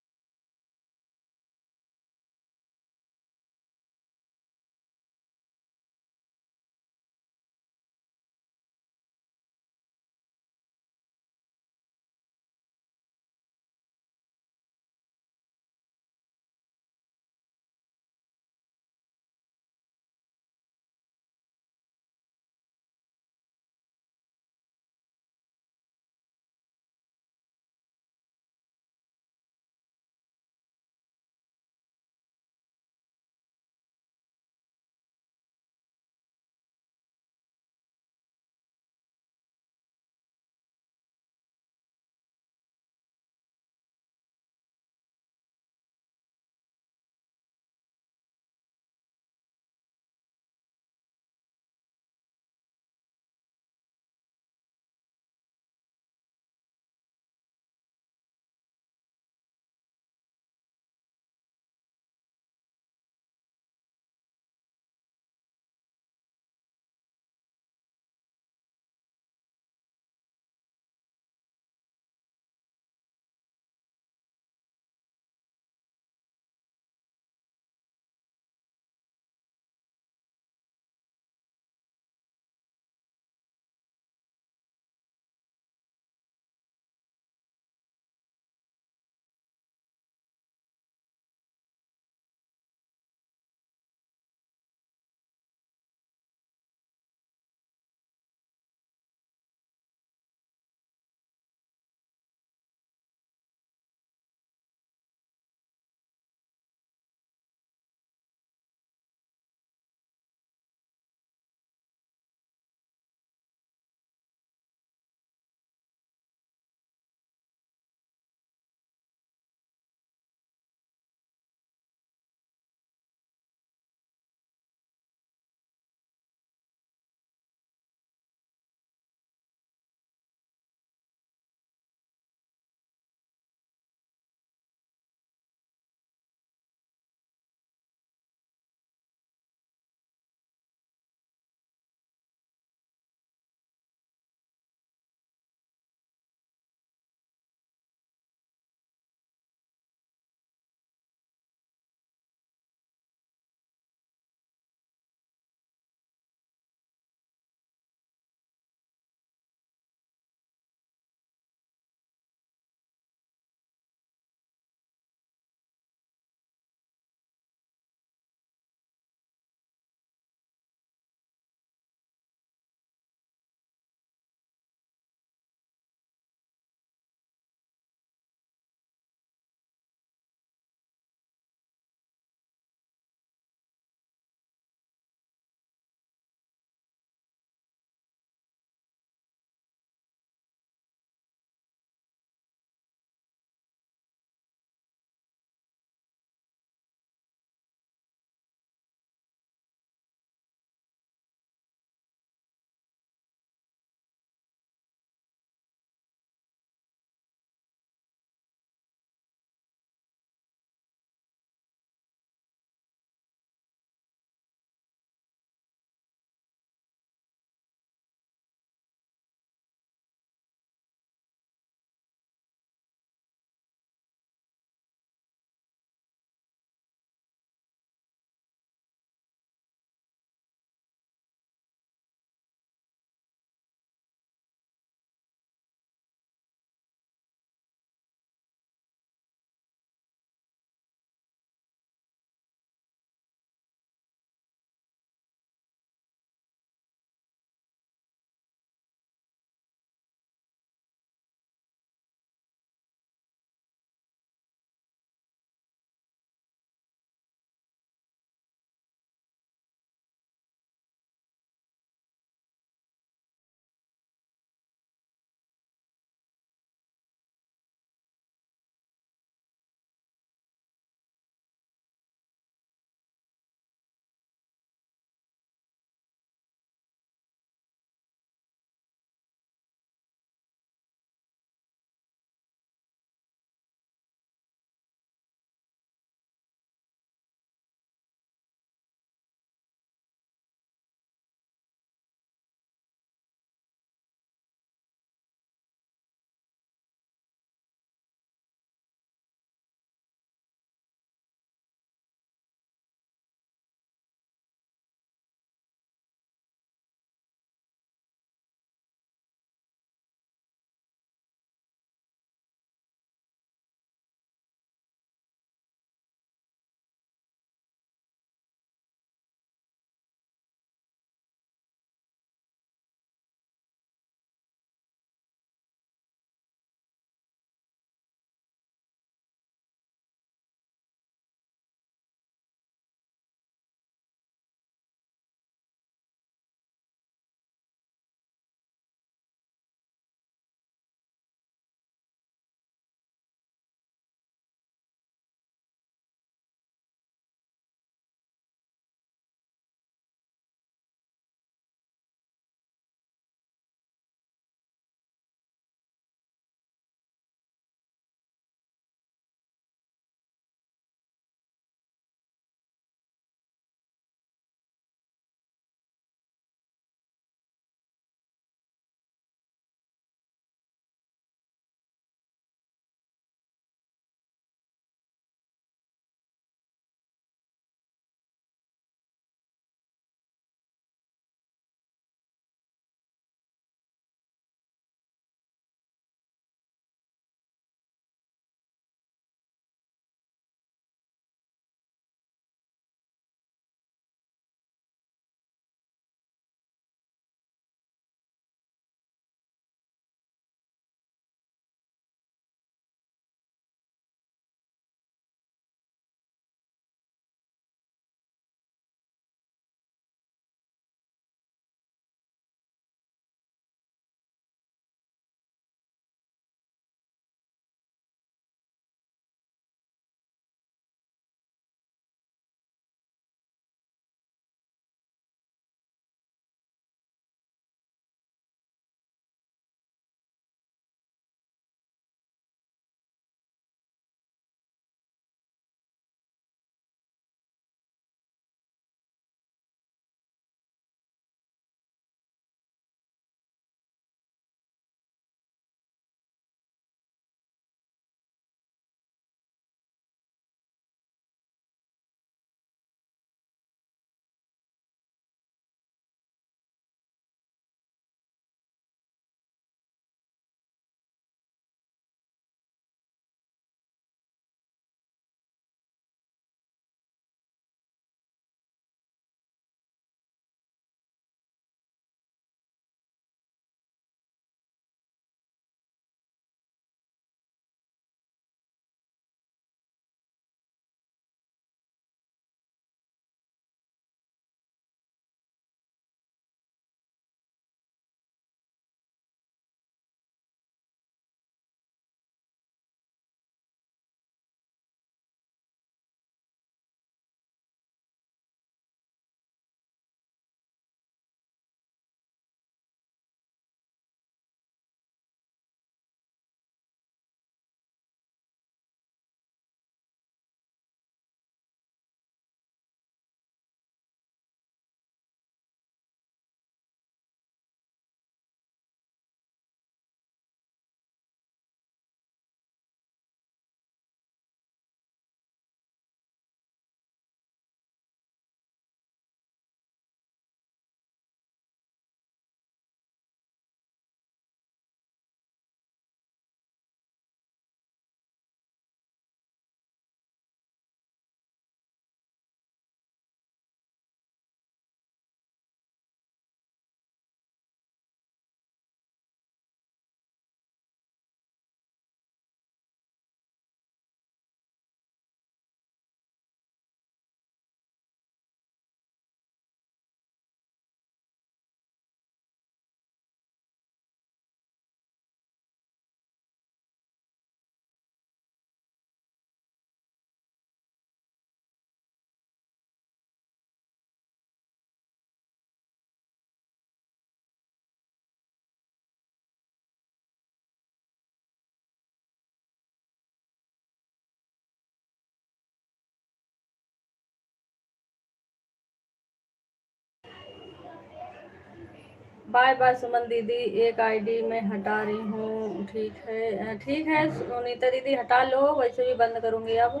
बाय बाय सुमन दीदी, एक आईडी में हटा रही हूँ। ठीक है, ठीक है सुनीता दीदी, हटा लो, वैसे भी बंद करूँगी अब।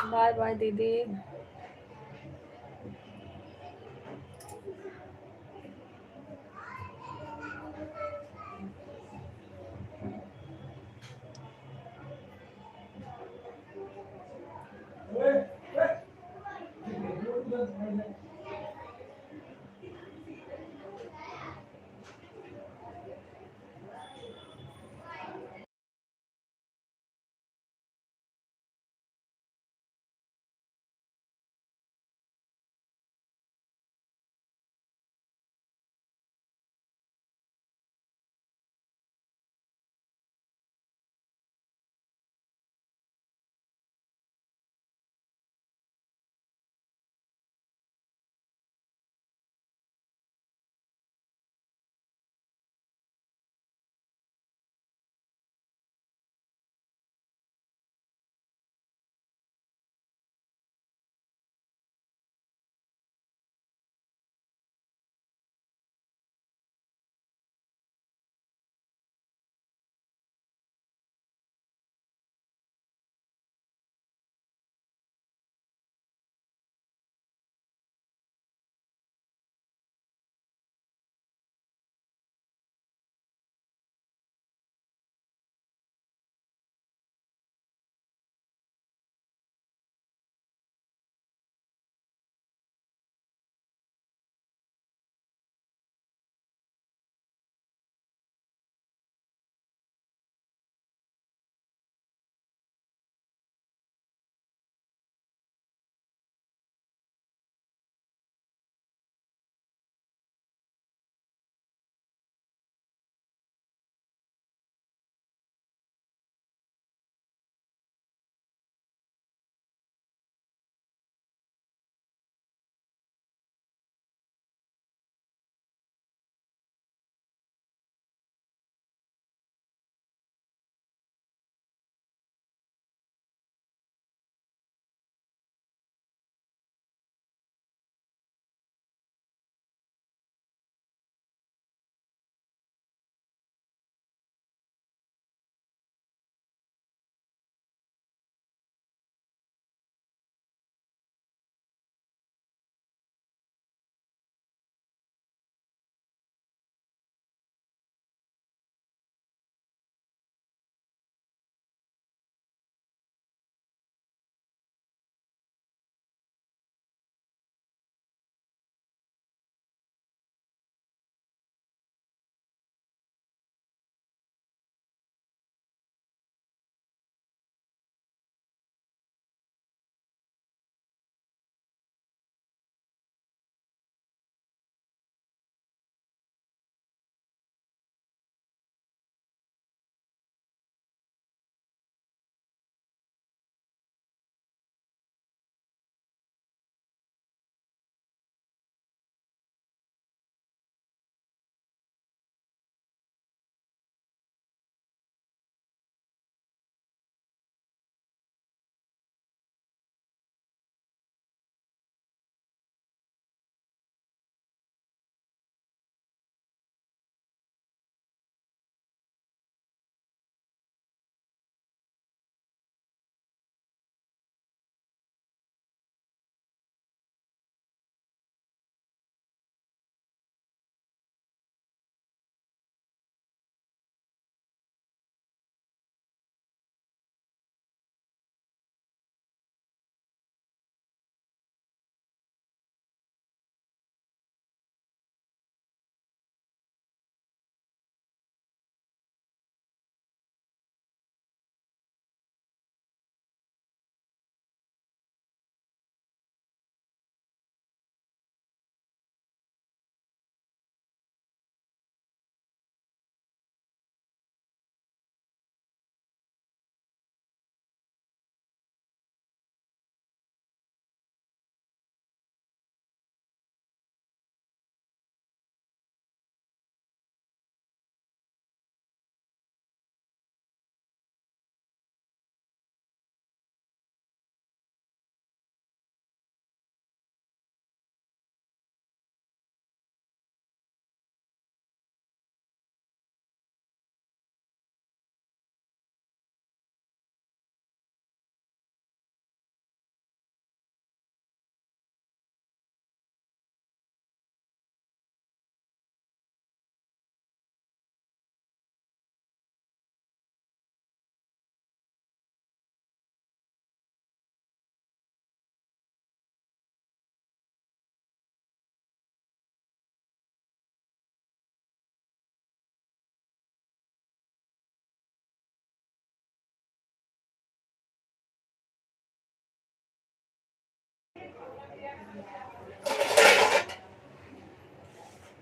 बाय बाय दीदी।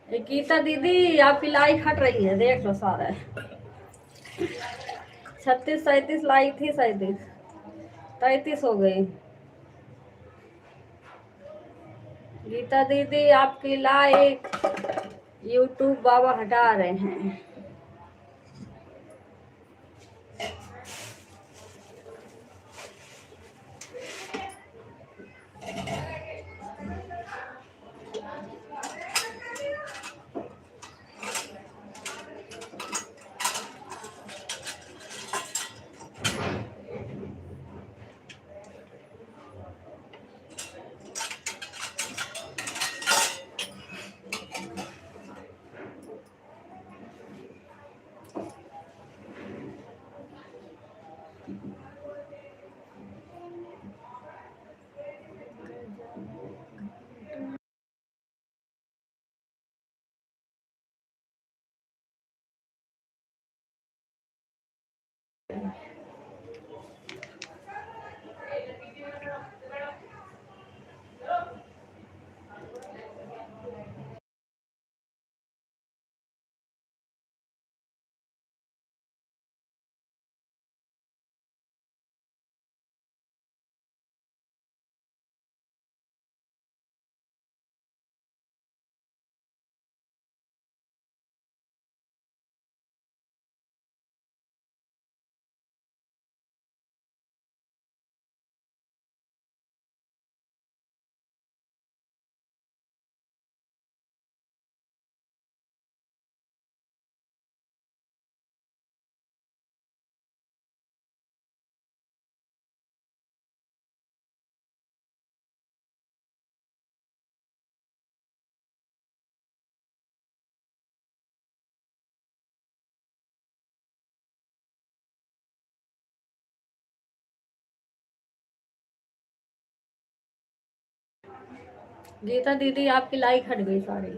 गीता दीदी आपकी लाइक हट रही है, देख लो सारा। 36 37 लाई थी, 37 हो गई। गीता दीदी आपकी लाइक यूट्यूब बाबा हटा रहे हैं। गीता दीदी आपकी लाइक हट गई सारी।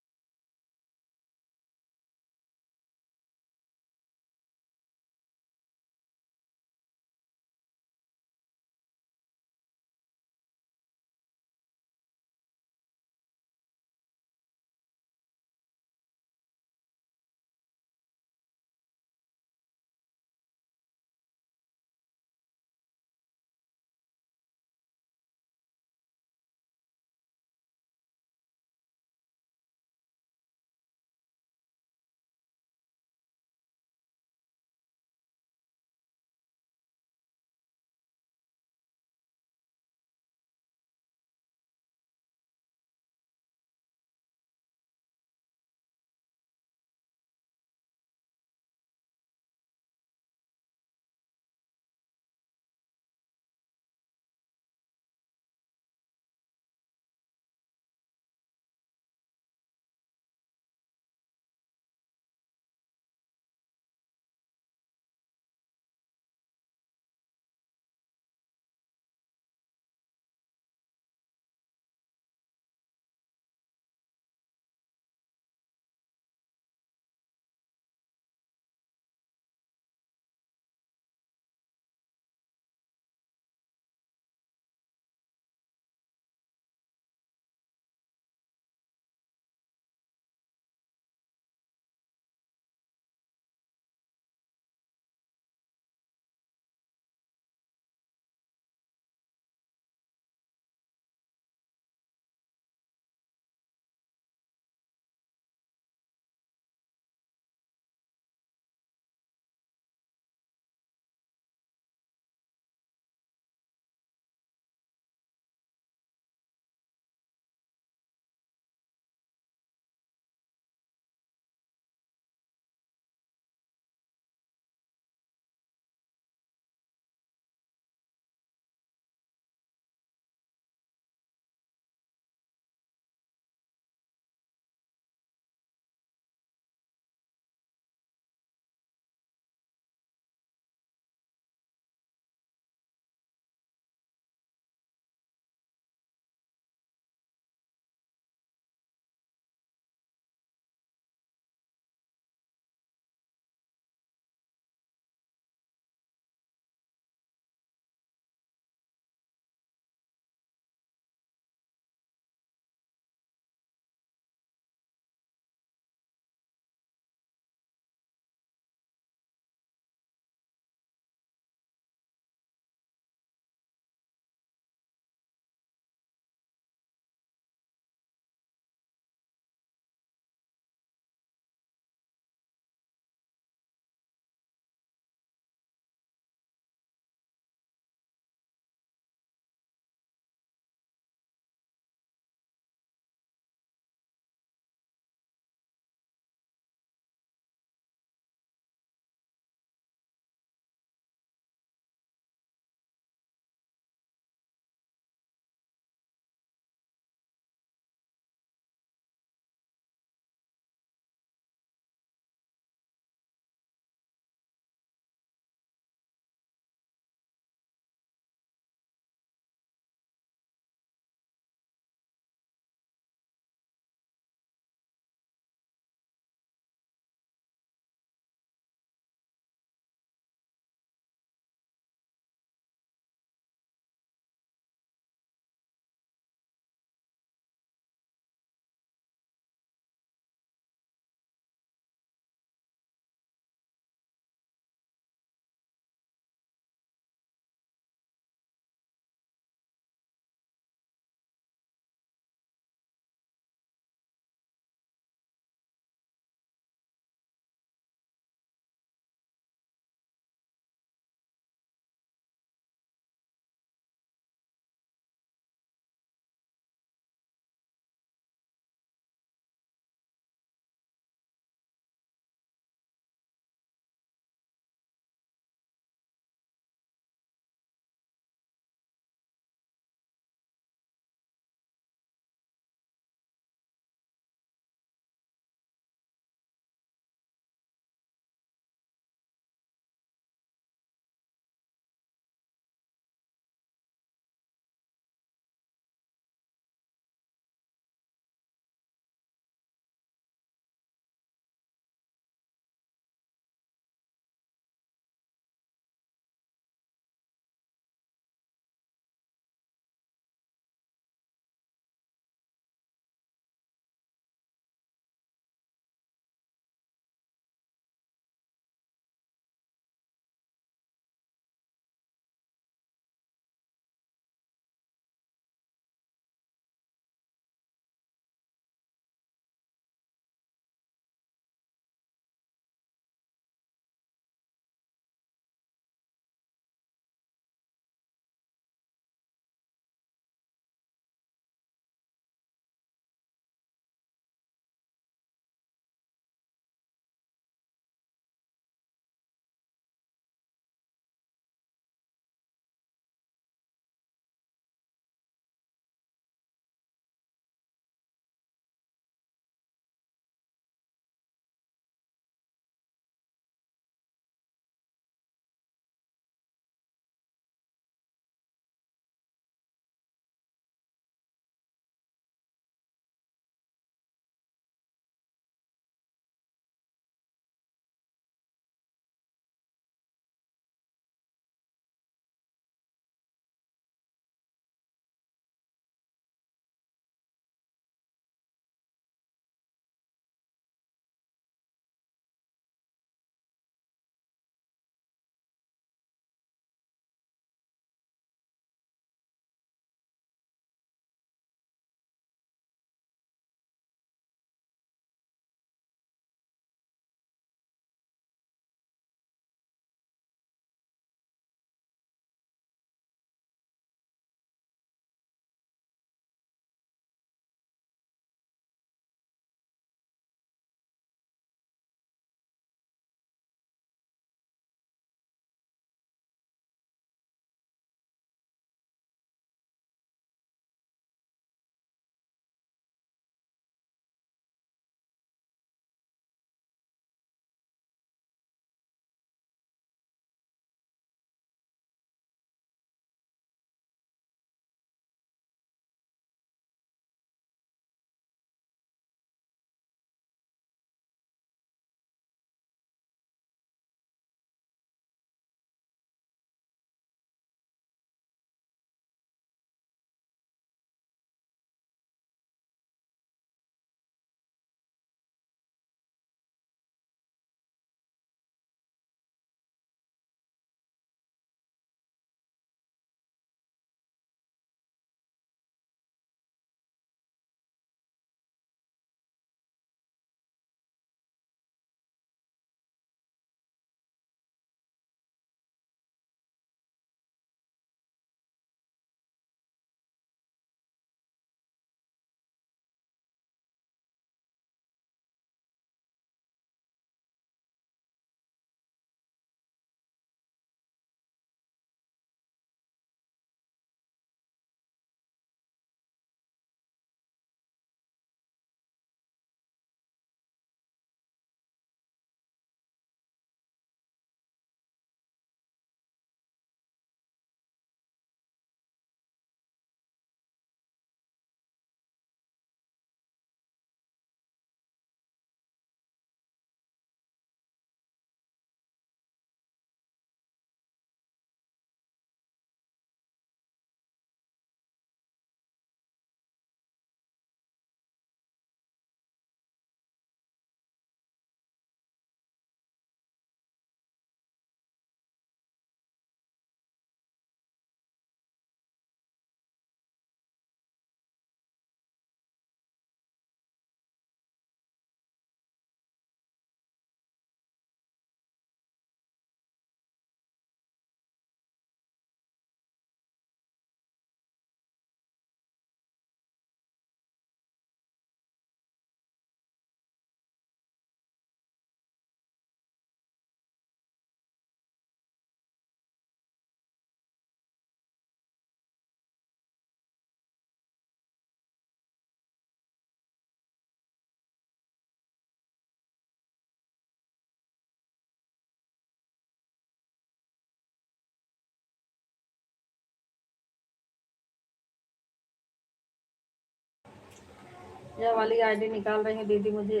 यह वाली आईडी निकाल रही हैं दीदी मुझे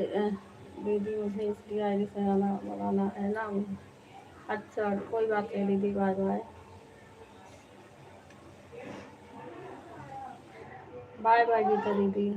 दीदी मुझे इसलिए आईडी से आना बनाना है ना। अच्छा कोई बात नहीं दीदी, bye bye. Bye bye Geeta दीदी।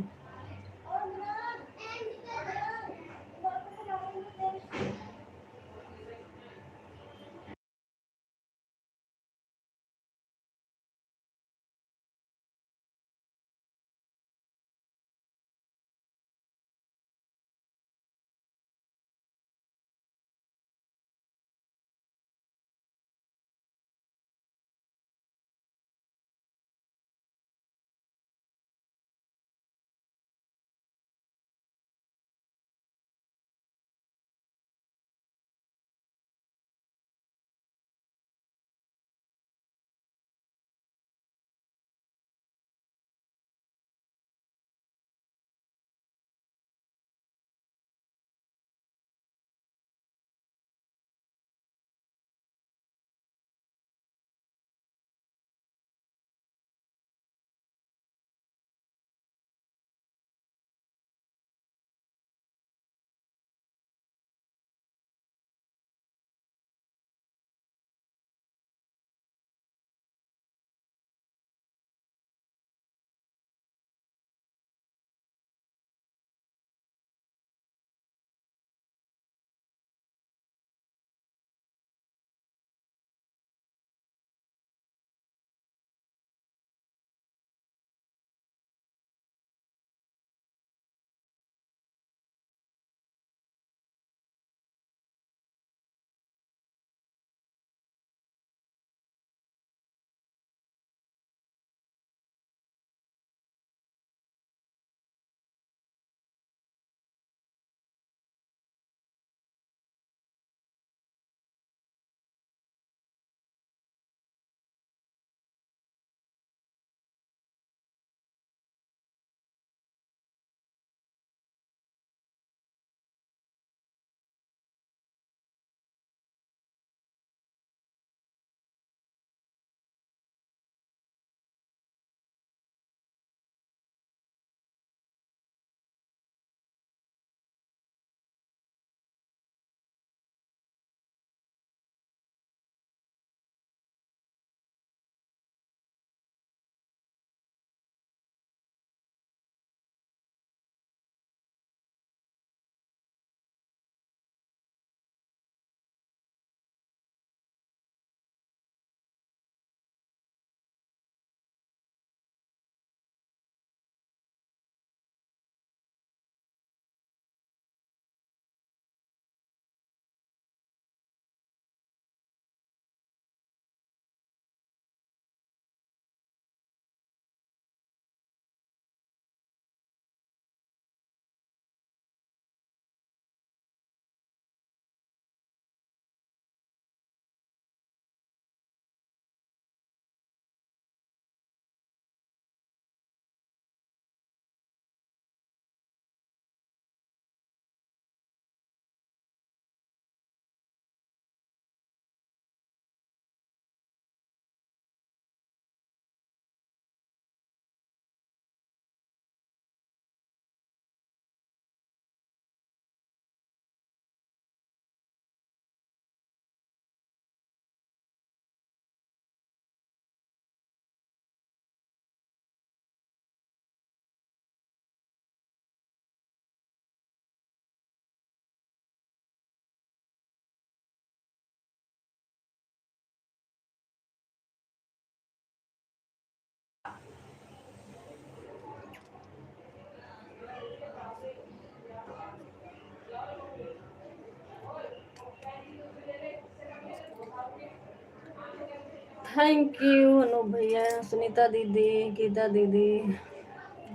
थैंक यू अनूप भैया, सुनीता दीदी, गीता दीदी,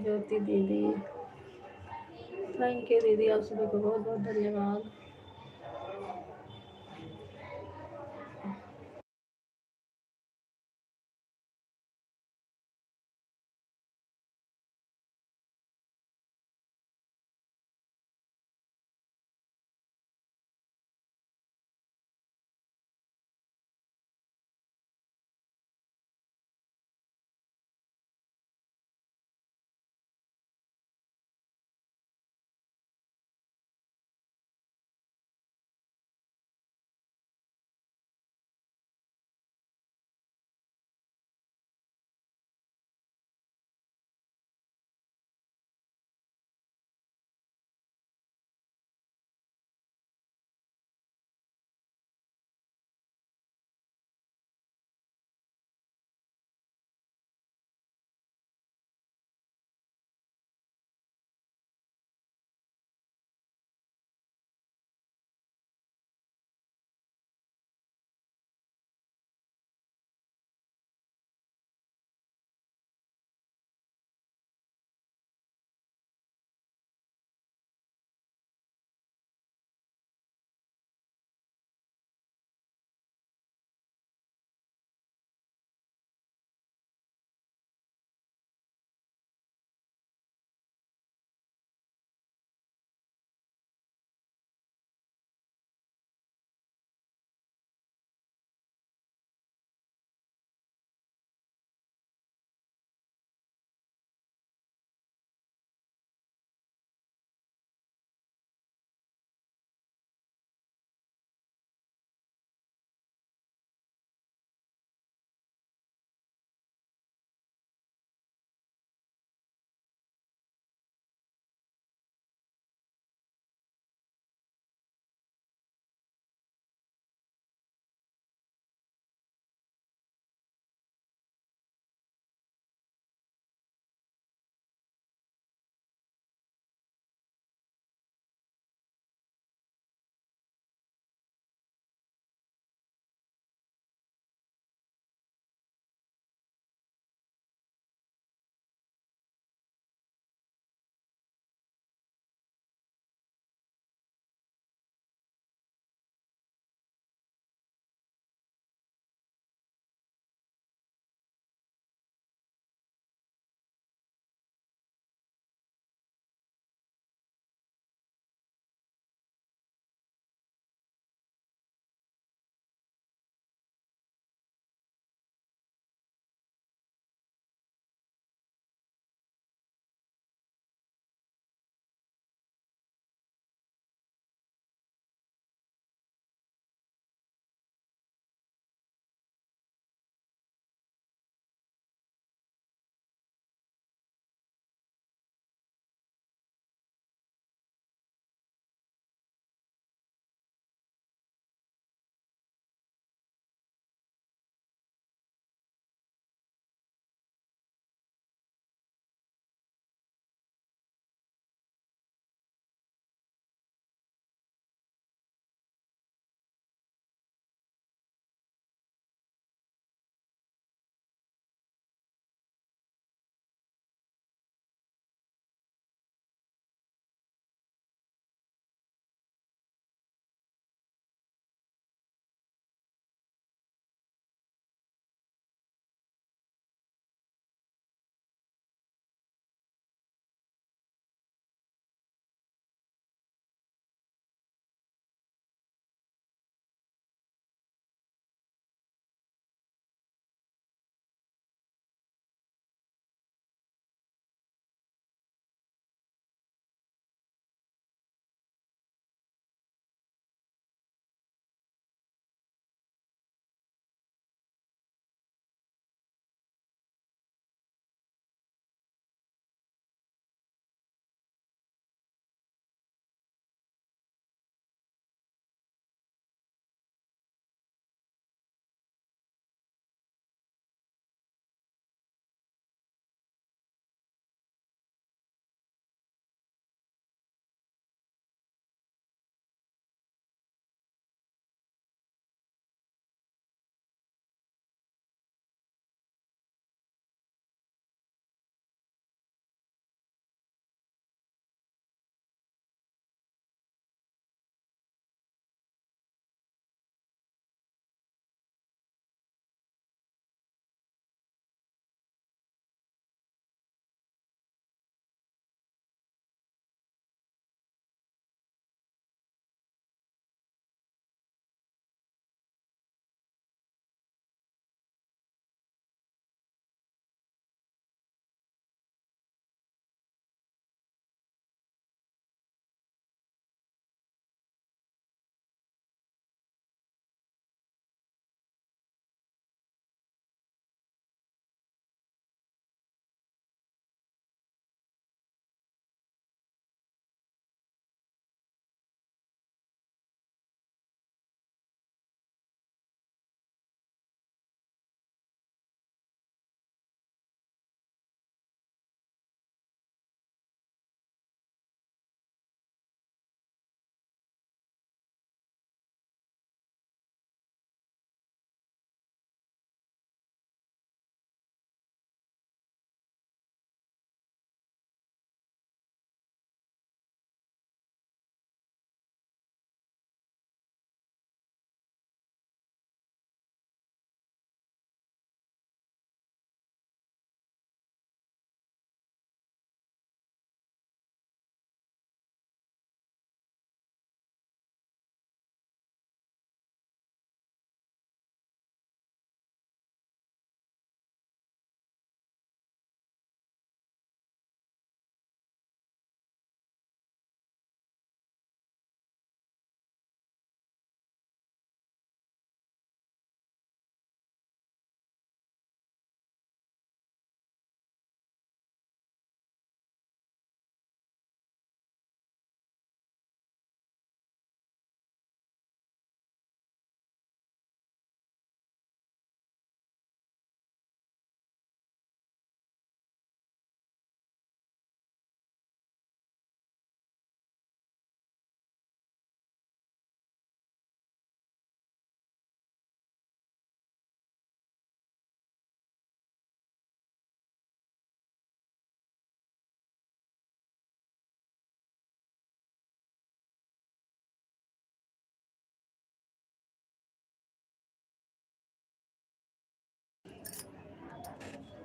ज्योति दीदी, थैंक यू दीदी, आप सभी को बहुत बहुत धन्यवाद।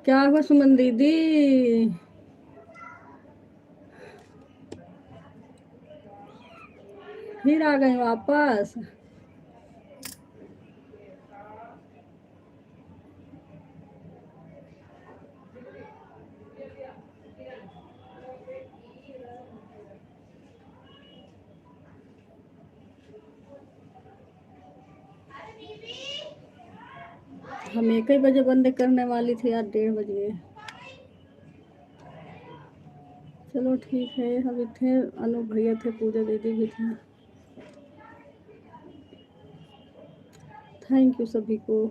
क्या हुआ सुमन दीदी? फिर आ गए वापस? हम 1 ही बजे बंद करने वाली थी यार, 1:30 बज गए। चलो ठीक है, अभी थे अनु भैया थे, पूजा दीदी भी थी। थैंक यू सभी को।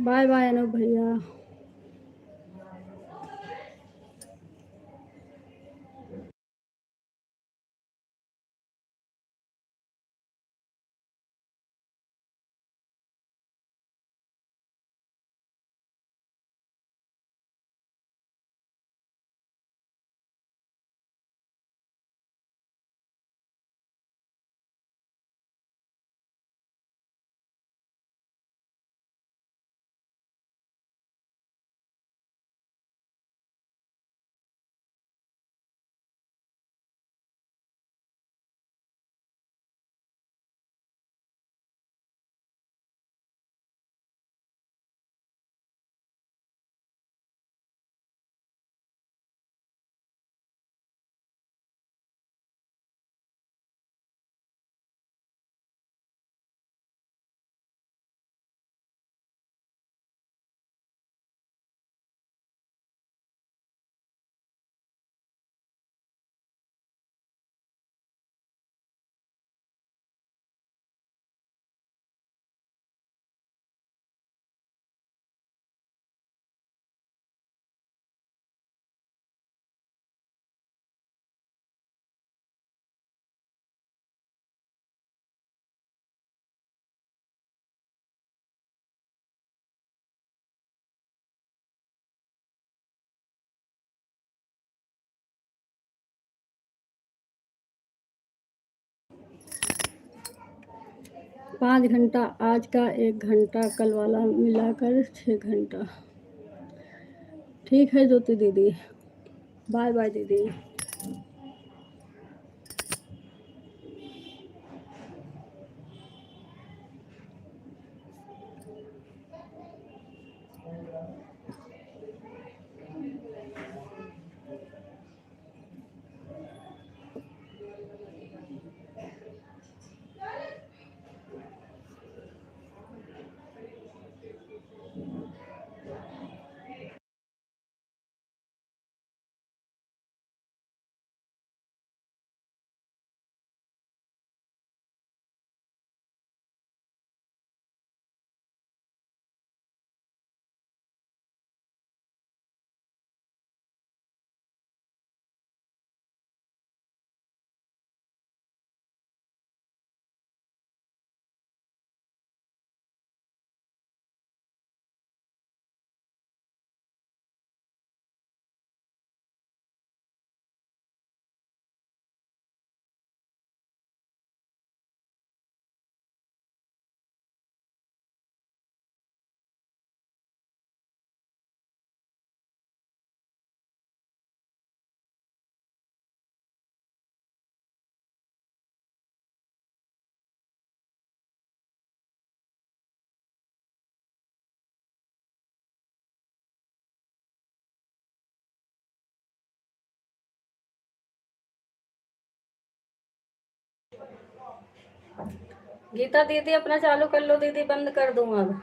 बाय बाय अनूप भैया। पाँच घंटा आज का, 1 घंटा कल वाला, मिलाकर 6 घंटा। ठीक है ज्योति दीदी, बाय बाय दीदी। गीता दीदी अपना चालू कर लो दीदी, बंद कर दूँ अब।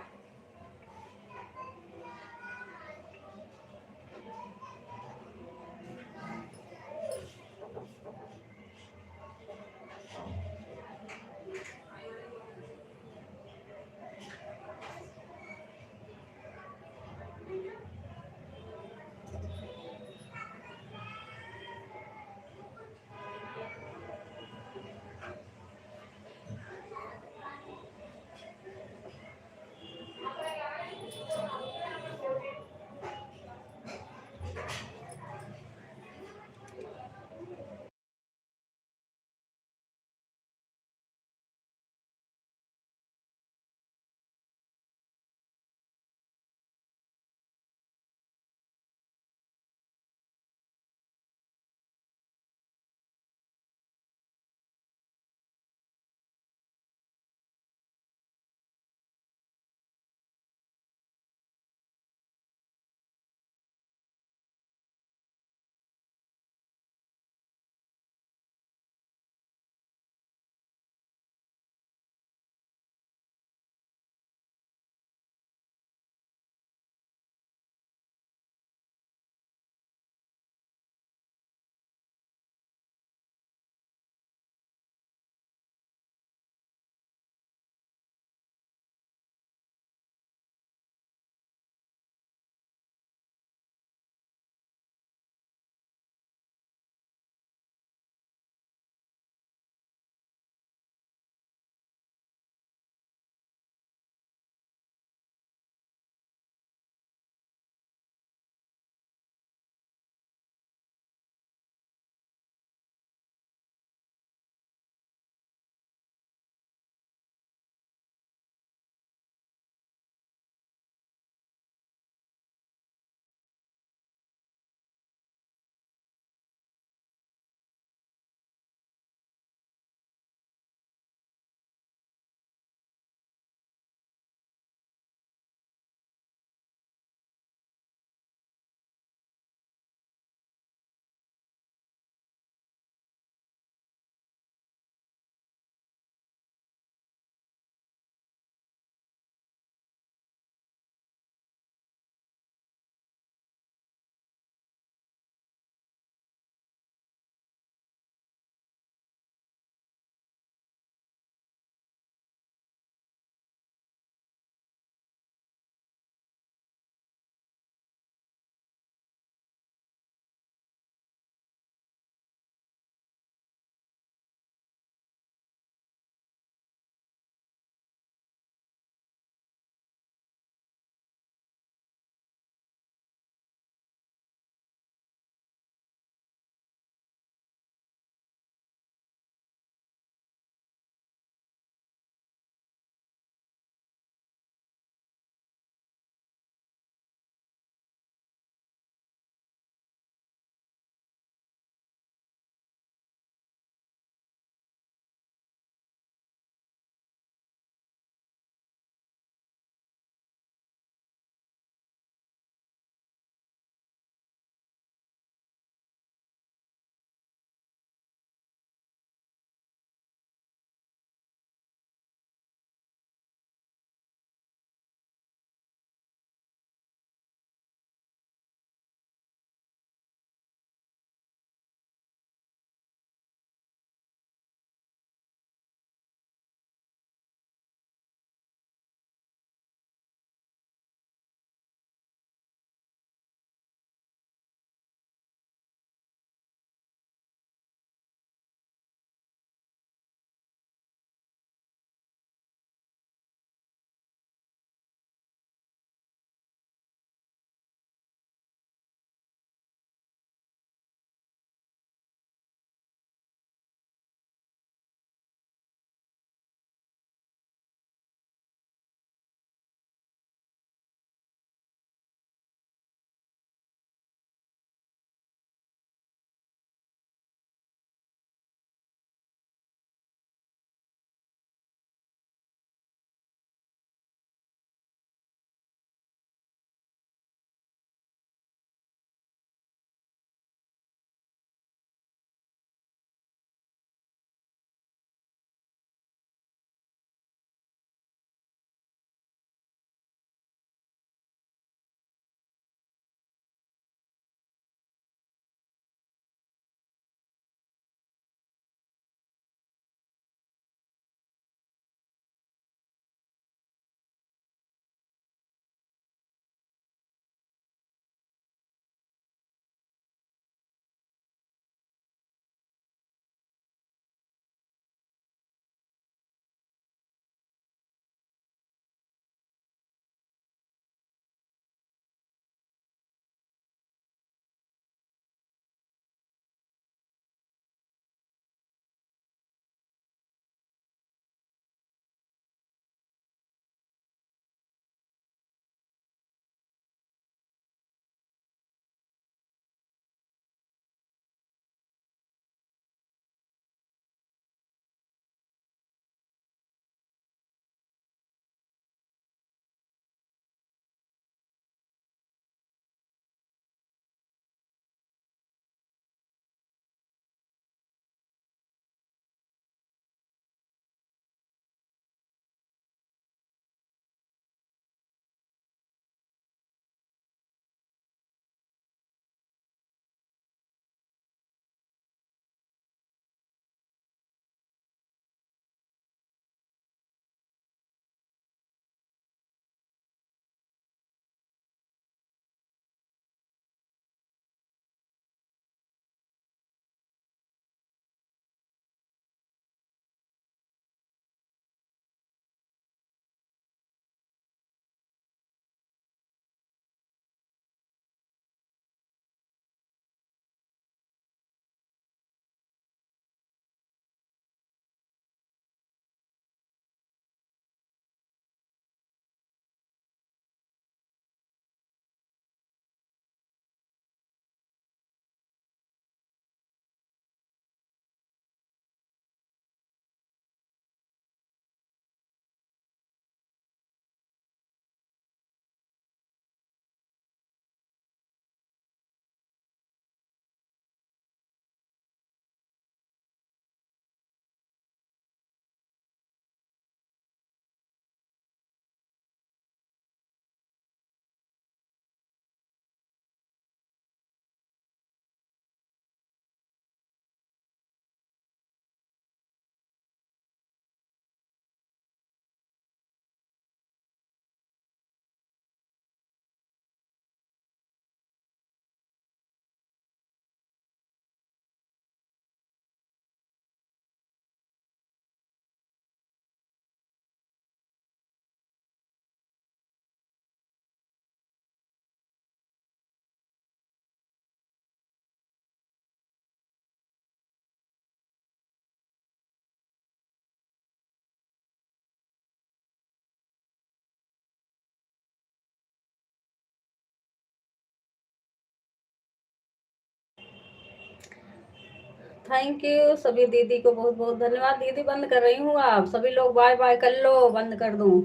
थैंक यू सभी दीदी को, बहुत बहुत धन्यवाद। दीदी बंद कर रही हूँ, आप सभी लोग बाय बाय कर लो, बंद कर दूँ।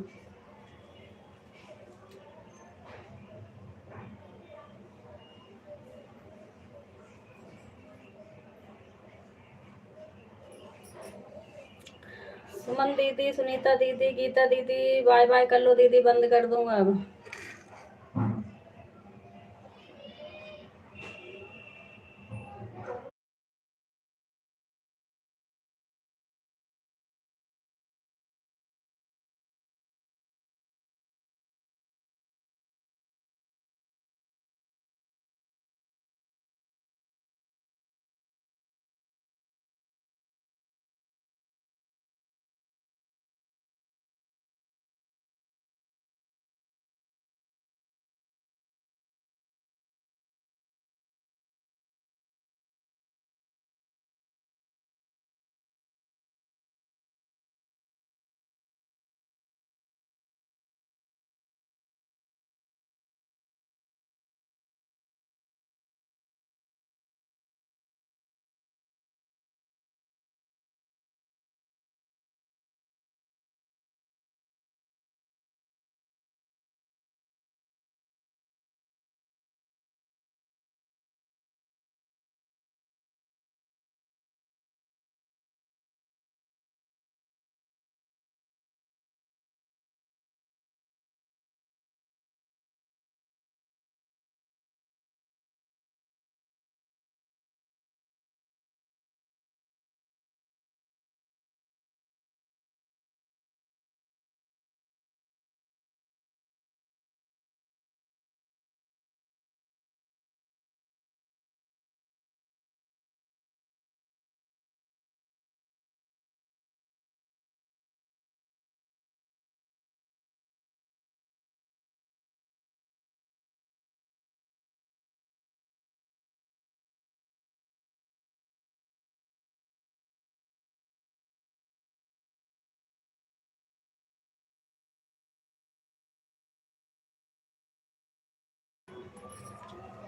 सुमन दीदी, सुनीता दीदी, गीता दीदी, बाय बाय कर लो दीदी, बंद कर दूँ अब।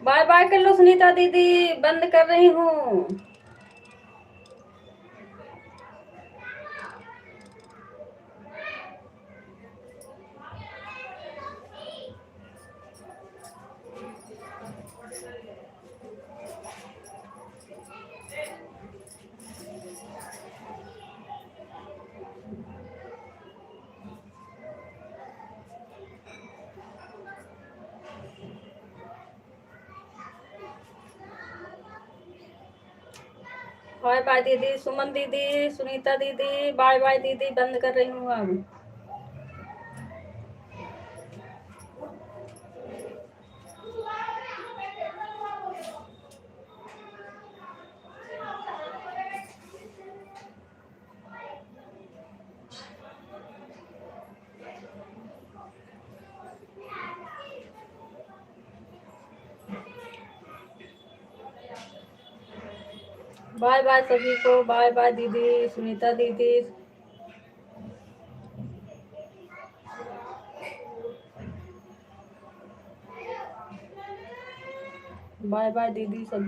बाय बाय कर लो सुनीता दीदी, बंद कर रही हूँ। बाय बाय दीदी, सुमन दीदी, सुनीता दीदी, बाय बाय दीदी, बंद कर रही हूँ अब। बाय बाय सभी को, बाय बाय दीदी, सुनीता दीदी, बाय बाय दीदी सभी।